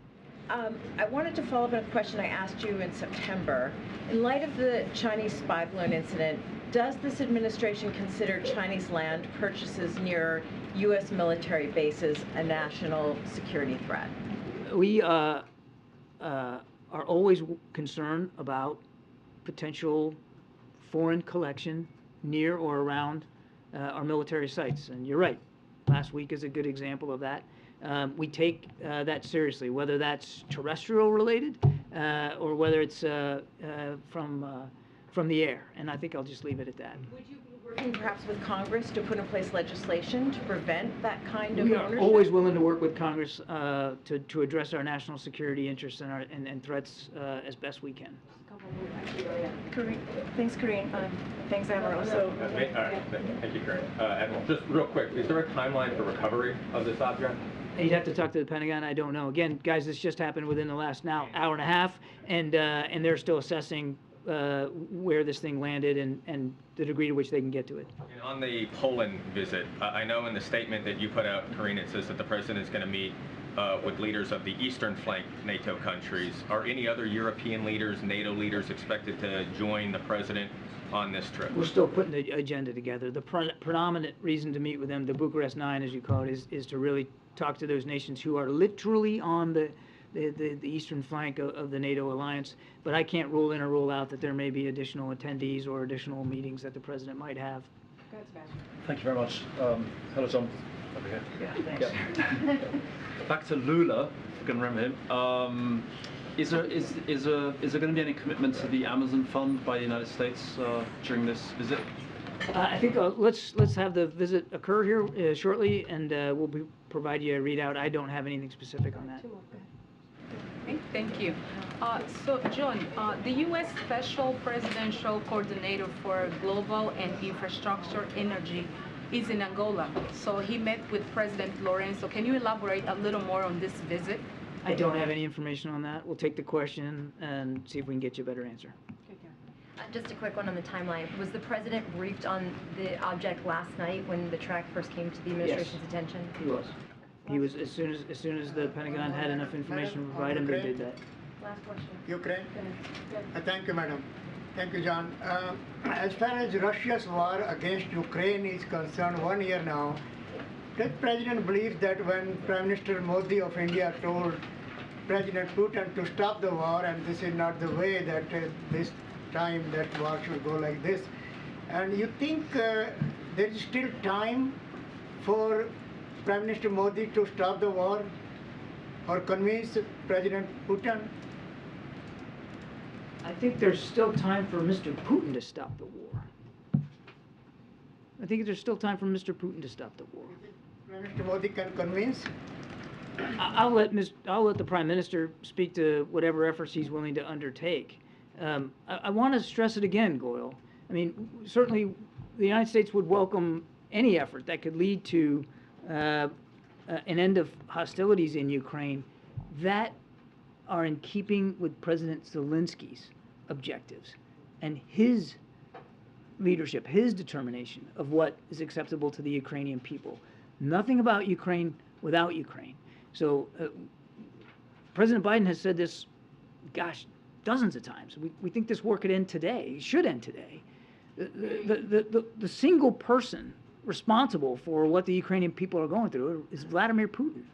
I wanted to follow up on a question I asked you in September. In light of the Chinese spy balloon incident, does this administration consider Chinese land purchases near U.S. military bases a national security threat? We are always concerned about potential foreign collection near or around our military sites. And you're right, last week is a good example of that. We take that seriously, whether that's terrestrial related or whether it's from the air. And I think I'll just leave it at that. Would you be working perhaps with Congress to put in place legislation to prevent that kind of ownership? We are always willing to work with Congress to address our national security interests and threats as best we can. A couple Thanks, Corinne. Thanks, Admiral. So, All right, thank you, Karen. Admiral, just real quick, is there a timeline for recovery of this object? You'd have to talk to the Pentagon. I don't know. Again, guys, this just happened within the last now hour and a half, and they're still assessing where this thing landed and the degree to which they can get to it. And on the Poland visit, I know in the statement that you put out, Karine, it says that the president is going to meet with leaders of the eastern flank NATO countries. Are any other European leaders, NATO leaders, expected to join the president on this trip? We're still putting the agenda together. The predominant reason to meet with them, the Bucharest Nine, as you call it, is to really talk to those nations who are literally on the eastern flank of the NATO alliance. But I can't rule in or rule out that there may be additional attendees or additional meetings that the president might have. go ahead, Sebastian. Thank you very much. Hello, John. Over here. Yeah, thanks. Yeah. Back to Lula, if you can remember him. Is there going to be any commitment to the Amazon Fund by the United States during this visit? I think let's have the visit occur here shortly, and we'll provide you a readout. I don't have anything specific on that. Okay, thank you. So, John, the U.S. Special Presidential Coordinator for Global and Infrastructure Energy is in Angola. So he met with President Lorenzo. Can you elaborate a little more on this visit? I don't have any information on that. We'll take the question and see if we can get you a better answer. Just a quick one on the timeline. Was the president briefed on the object last night when the track first came to the administration's attention? He was. He was as soon as the Pentagon had enough information to provide him, they did that. Last question. Ukraine. Thank you, madam. Thank you, John. As far as Russia's war against Ukraine is concerned, 1 year now, does President believe that when Prime Minister Modi of India told President Putin to stop the war, and this is not the way that this time that war should go like this, and you think there is still time for Prime Minister Modi to stop the war or convince President Putin? I think there's still time for Mr. Putin to stop the war. I think there's still time for Mr. Putin to stop the war. Prime Minister Modi can convince? I'll let the Prime Minister speak to whatever efforts he's willing to undertake. I want to stress it again, Goyle. I mean, certainly the United States would welcome any effort that could lead to an end of hostilities in Ukraine that are in keeping with President Zelensky's objectives and his leadership, his determination of what is acceptable to the Ukrainian people. Nothing about Ukraine without Ukraine. So President Biden has said this, gosh, dozens of times. We think this war could end today, should end today. The single person responsible for what the Ukrainian people are going through is Vladimir Putin,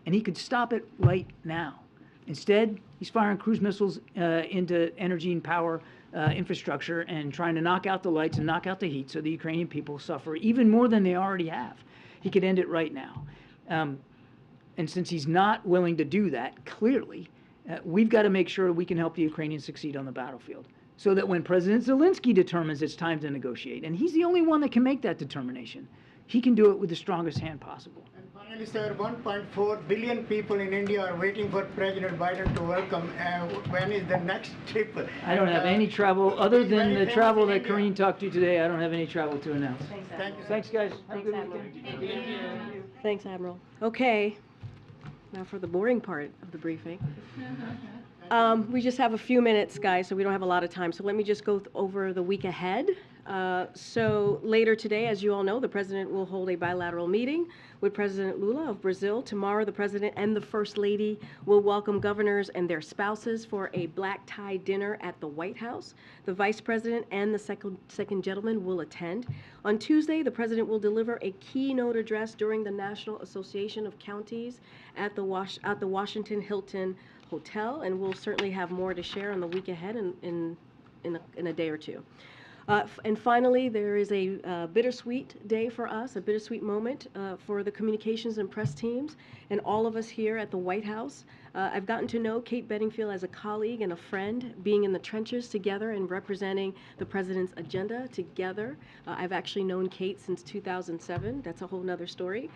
and he could stop it right now. Instead, he's firing cruise missiles into energy and power infrastructure and trying to knock out the lights and knock out the heat so the Ukrainian people suffer even more than they already have. He could end it right now. And since he's not willing to do that, clearly, we've got to make sure we can help the Ukrainians succeed on the battlefield so that when President Zelensky determines it's time to negotiate, and he's the only one that can make that determination, he can do it with the strongest hand possible. And finally, sir, 1.4 billion people in India are waiting for President Biden to welcome. When is the next trip? I don't have any travel, other than the travel that Karine talked to today, I don't have any travel to announce. Thank you. Thanks, guys. Have a good Admiral. weekend. Thanks, Admiral. Okay, now for the boring part of the briefing. We just have a few minutes, guys, so we don't have a lot of time. So let me just go over the week ahead. So later today, as you all know, the President will hold a bilateral meeting with President Lula of Brazil. Tomorrow, the President and the First Lady will welcome governors and their spouses for a black tie dinner at the White House. The Vice President and the second gentleman will attend. On Tuesday, the President will deliver a keynote address during the National Association of Counties at the Washington Hilton Hotel, and we'll certainly have more to share on the week ahead in a day or two. And finally, there is a bittersweet day for us, a bittersweet moment for the communications and press teams and all of us here at the White House. I've gotten to know Kate Bedingfield as a colleague and a friend, being in the trenches together and representing the president's agenda together. I've actually known Kate since 2007. That's a whole nother story.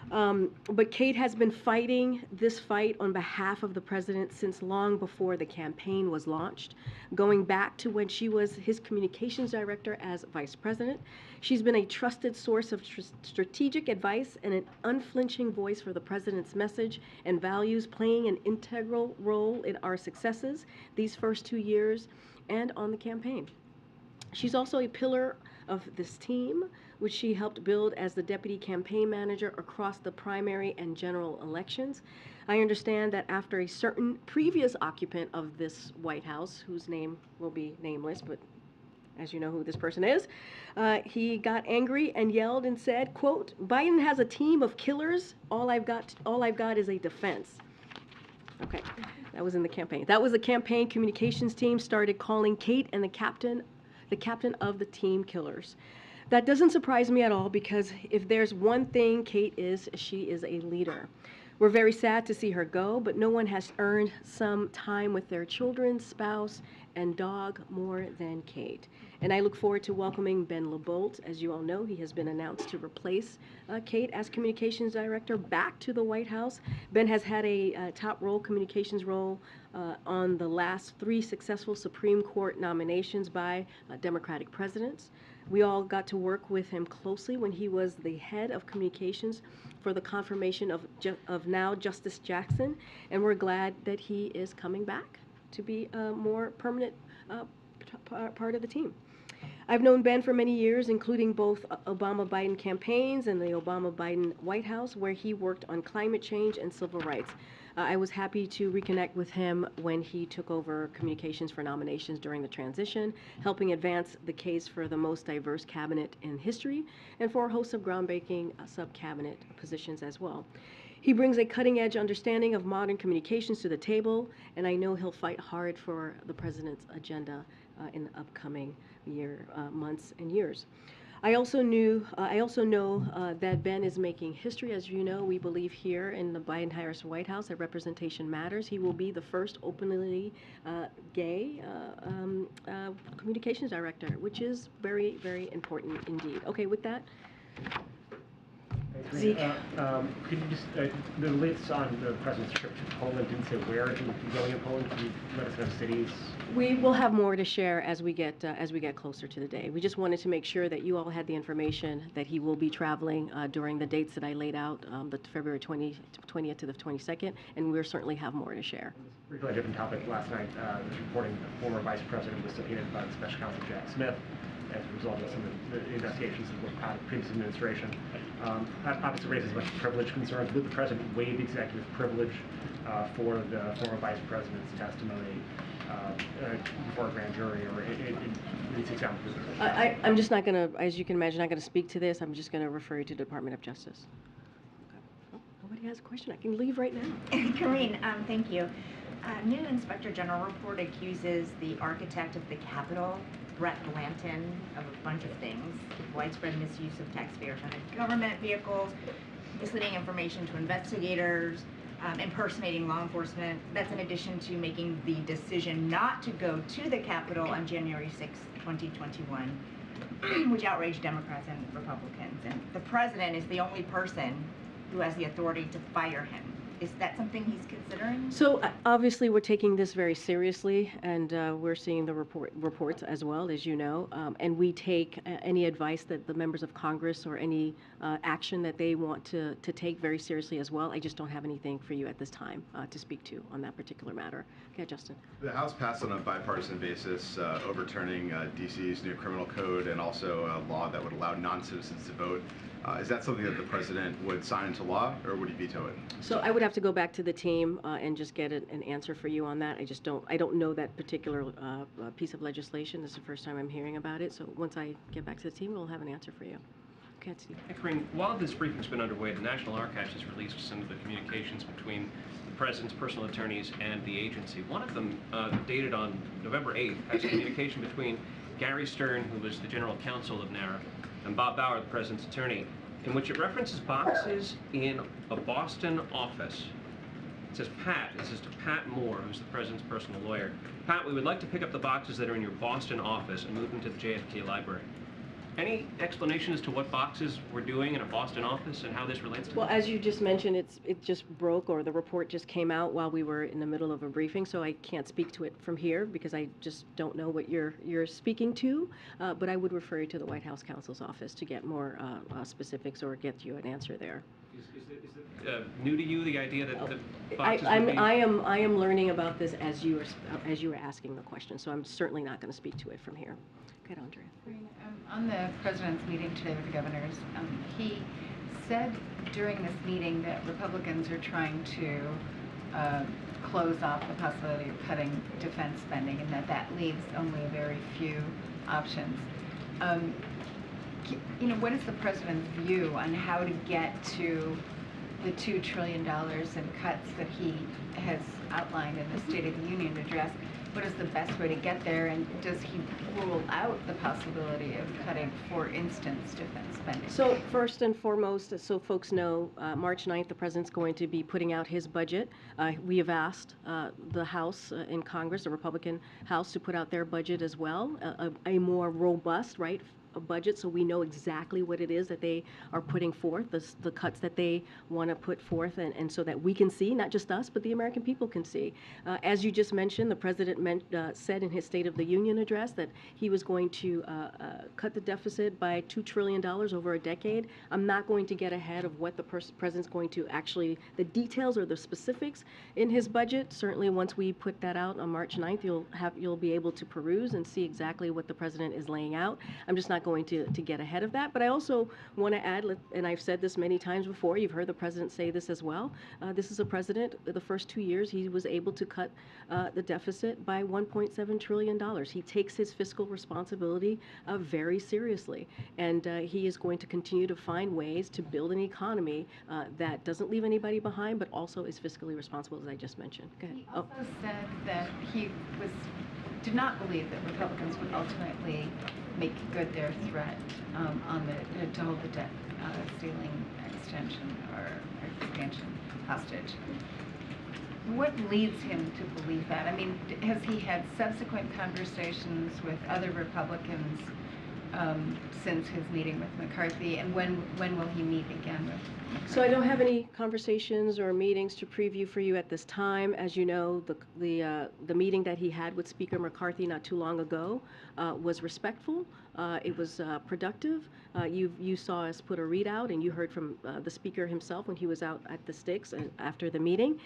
But Kate has been fighting this fight on behalf of the president since long before the campaign was launched, going back to when she was his communications director as vice president. She's been a trusted source of strategic advice and an unflinching voice for the president's message and values, playing an integral role in our successes these first 2 years and on the campaign. She's also a pillar of this team, which she helped build as the deputy campaign manager across the primary and general elections. I understand that after a certain previous occupant of this White House, whose name will be nameless, but as you know who this person is, he got angry and yelled and said, quote, "Biden has a team of killers. All I've got is a defense." Okay, that was in the campaign. That was the campaign communications team started calling Kate and the captain of the team killers. That doesn't surprise me at all, because if there's one thing Kate is, she is a leader. We're very sad to see her go, but no one has earned some time with their children, spouse, and dog more than Kate. And I look forward to welcoming Ben LeBolt. As you all know, he has been announced to replace Kate as communications director back to the White House. Ben has had a top role, communications role, on the last 3 successful Supreme Court nominations by Democratic presidents. We all got to work with him closely when he was the head of communications for the confirmation of now Justice Jackson, and we're glad that he is coming back to be a more permanent part of the team. I've known Ben for many years, including both Obama-Biden campaigns and the Obama-Biden White House, where he worked on climate change and civil rights. I was happy to reconnect with him when he took over communications for nominations during the transition, helping advance the case for the most diverse cabinet in history and for a host of groundbreaking sub-cabinet positions as well. He brings a cutting-edge understanding of modern communications to the table, and I know he'll fight hard for the president's agenda in the upcoming months and years. I also know that Ben is making history. As you know, we believe here in the Biden-Harris White House that representation matters. He will be the first openly gay communications director, which is very, very important indeed. Okay, with that. Zeke. Could you just, the latest on the president's trip to Poland didn't say where he would be going in Poland. Can you let us know cities? We will have more to share as we get closer to the day. We just wanted to make sure that you all had the information that he will be traveling during the dates that I laid out, the February 20th to the 22nd, and we'll certainly have more to share. Briefly, a different topic. Last night, there was reporting that the former vice president was subpoenaed by the special counsel Jack Smith as a result of some of the investigations that were part of the previous administration. That obviously raises a bunch of privilege concerns. Would the president waive the executive privilege for the former vice president's testimony before a grand jury, or these examples? I'm just not going to, as you can imagine, not going to speak to this. I'm just going to refer you to the Department of Justice. Okay. Oh, nobody has a question. I can leave right now. Karine, thank you. New Inspector General report accuses the architect of the Capitol, Brett Blanton, of a bunch of things: widespread misuse of taxpayer-funded government vehicles, misleading information to investigators, impersonating law enforcement. That's in addition to making the decision not to go to the Capitol on January 6, 2021, which outraged Democrats and Republicans. And the president is the only person who has the authority to fire him. Is that something he's considering? So obviously we're taking this very seriously, and we're seeing the reports as well, as you know, and we take any advice that the members of Congress or any action that they want to take very seriously as well. I just don't have anything for you at this time to speak to on that particular matter. Okay, Justin. The House passed on a bipartisan basis, overturning DC's new criminal code and also a law that would allow non-citizens to vote. Is that something that the president would sign into law, or would he veto it? So I would have to go back to the team and just get an answer for you on that. I don't know that particular piece of legislation. This is the first time I'm hearing about it. So once I get back to the team, we'll have an answer for you. Okay, Steve. Hey, Karine, while this briefing's been underway, the National Archives has released some of the communications between the president's personal attorneys and the agency. One of them, dated on November 8th, has communication between Gary Stern, who was the general counsel of NARA, and Bob Bauer, the president's attorney, in which it references boxes in a Boston office It says Pat. This is to Pat Moore, who's the president's personal lawyer. Pat, we would like to pick up the boxes that are in your Boston office and move them to the JFK library. Any explanation as to what boxes we're doing in a Boston office and how this relates to Well, this? as you just mentioned, it just broke, or the report just came out while we were in the middle of a briefing, so I can't speak to it from here because I just don't know what you're speaking to. But I would refer you to the White House counsel's office to get more specifics or get you an answer there. Is it new to you, the idea that the I boxes would be... am learning about this as you were asking the question, so I'm certainly not going to speak to it from here. Go ahead, Andrea. On the president's meeting today with the governors, he said during this meeting that Republicans are trying to close off the possibility of cutting defense spending, and that leaves only a very few options. What is the president's view on how to get to the $2 trillion in cuts that he has outlined in the State of the Union address? What is the best way to get there, and does he rule out the possibility of cutting, for instance, defense spending? So first and foremost, so folks know, March 9th, the president's going to be putting out his budget. We have asked the House in Congress, the Republican House, to put out their budget as well, a more robust, right, a budget, so we know exactly what it is that they are putting forth, the cuts that they want to put forth, and so that we can see, not just us, but the American people can see. As you just mentioned, the president said in his State of the Union address that he was going to cut the deficit by $2 trillion over a decade. I'm not going to get ahead of what the president's going to actually, the details or the specifics in his budget. Certainly once we put that out on March 9th, you'll be able to peruse and see exactly what the president is laying out. I'm just not going to get ahead of that. But I also want to add, and I've said this many times before, you've heard the president say this as well, this is a president, the first 2 years, he was able to cut the deficit by $1.7 trillion. He takes his fiscal responsibility very seriously. And he is going to continue to find ways to build an economy that doesn't leave anybody behind, but also is fiscally responsible, as I just mentioned. Go ahead. He also said that he did not believe that Republicans would ultimately make good their threat to hold the debt ceiling extension or expansion hostage. What leads him to believe that? I mean, has he had subsequent conversations with other Republicans since his meeting with McCarthy, and when will he meet again with McCarthy? So I don't have any conversations or meetings to preview for you at this time. As you know, the meeting that he had with Speaker McCarthy not too long ago was respectful. It was productive. You saw us put a readout, and you heard from the speaker himself when he was out at the Sticks after the meeting.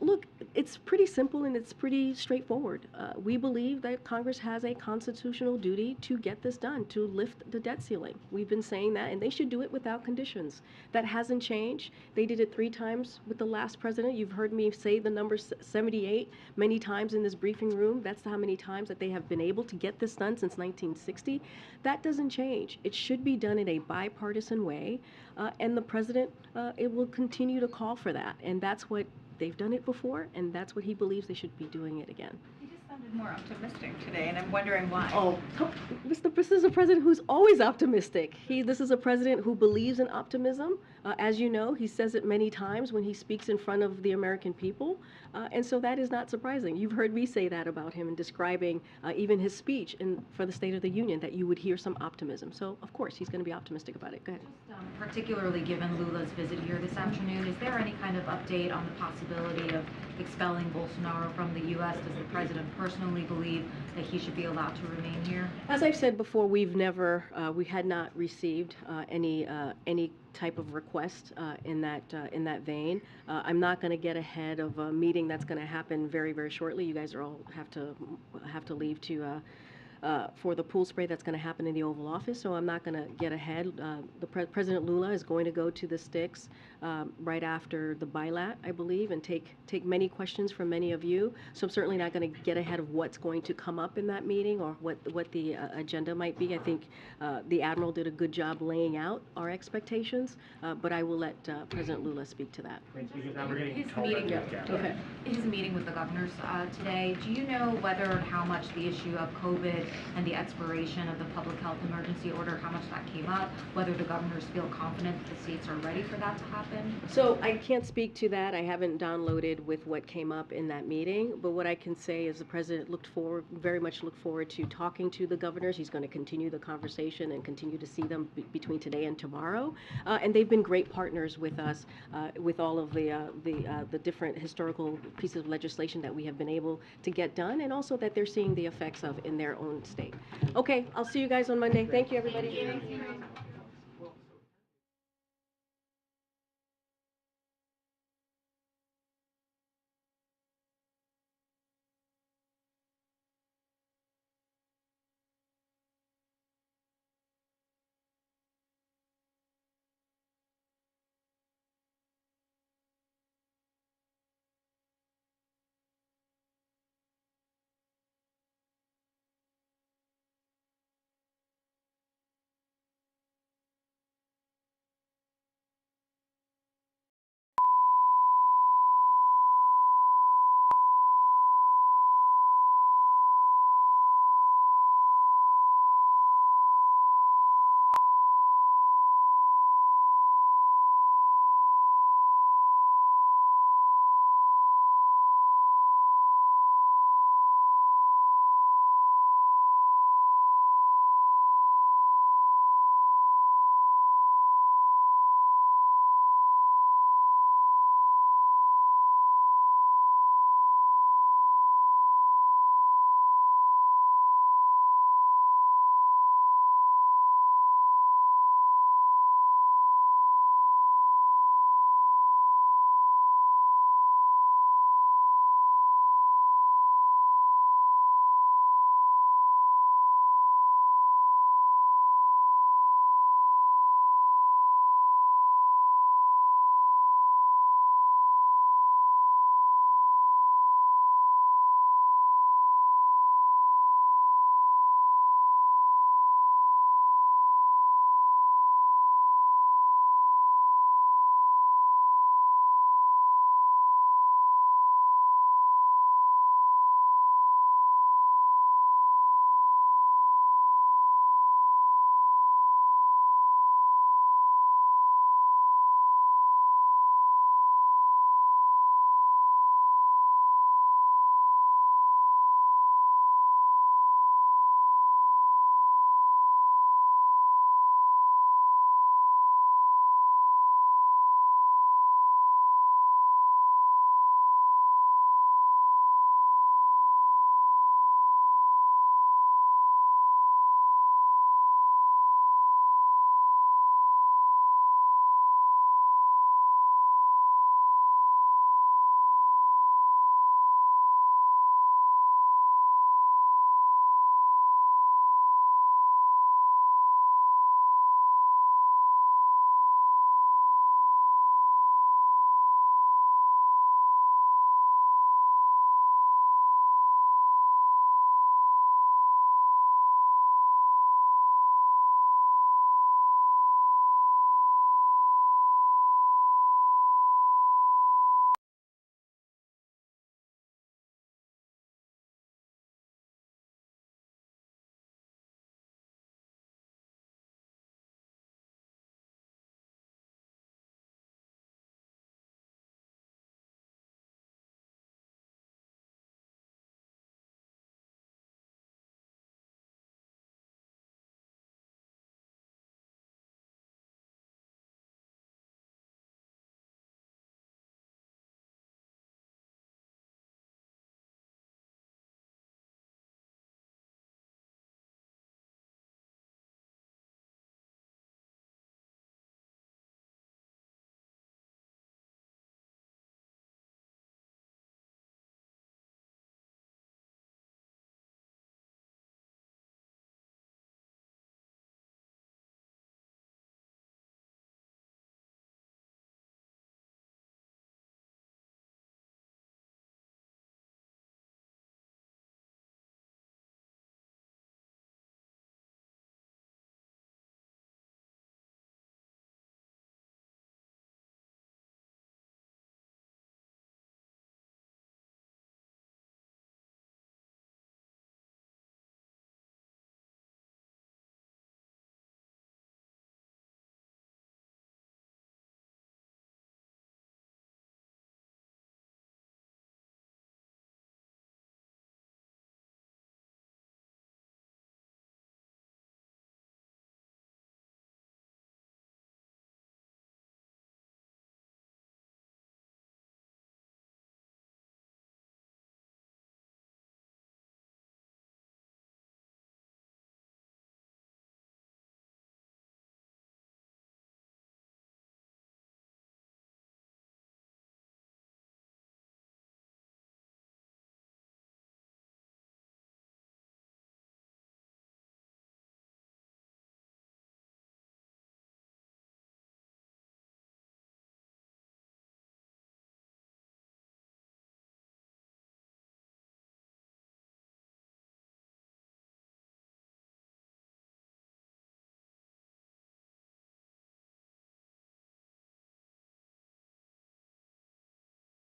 Look, it's pretty simple and it's pretty straightforward. We believe that Congress has a constitutional duty to get this done, to lift the debt ceiling. We've been saying that, and they should do it without conditions. That hasn't changed. They did it 3 times with the last president. You've heard me say the number 78 many times in this briefing room. That's how many times that they have been able to get this done since 1960. That doesn't change. It should be done in a bipartisan way, and the president it will continue to call for that. And that's what they've done it before, and that's what he believes they should be doing it again. He just sounded more optimistic today, and I'm wondering why. Oh, this is a president who's always optimistic. This is a president who believes in optimism. As you know, he says it many times when he speaks in front of the American people, and so that is not surprising. You've heard me say that about him in describing even his speech for the State of the Union, that you would hear some optimism. So, of course, he's going to be optimistic about it. Go ahead. Particularly given Lula's visit here this afternoon, is there any kind of update on the possibility of expelling Bolsonaro from the U.S.? Does the president personally believe that he should be allowed to remain here? As I've said before, we had not received any type of request in that vein. I'm not going to get ahead of a meeting that's going to happen very, very shortly. You guys are all have to leave to for the pool spray that's going to happen in the Oval Office, so I'm not going to get ahead. President Lula is going to go to the Sticks right after the bilat, I believe, and take many questions from many of you. So I'm certainly not going to get ahead of what's going to come up in that meeting or what the agenda might be. I think the Admiral did a good job laying out our expectations, but I will let President Lula speak to that. His meeting with the governors today, do you know whether and how much the issue of COVID and the expiration of the public health emergency order, how much that came up, whether the governors feel confident that the states are ready for that to happen? So I can't speak to that. I haven't downloaded with what came up in that meeting, but what I can say is the president very much looked forward to talking to the governors. He's going to continue the conversation and continue to see them between today and tomorrow. And they've been great partners with us with all of the different historical pieces of legislation that we have been able to get done, and also that they're seeing the effects of in their own state. Okay, I'll see you guys on Monday. Thank you, everybody. Thank you.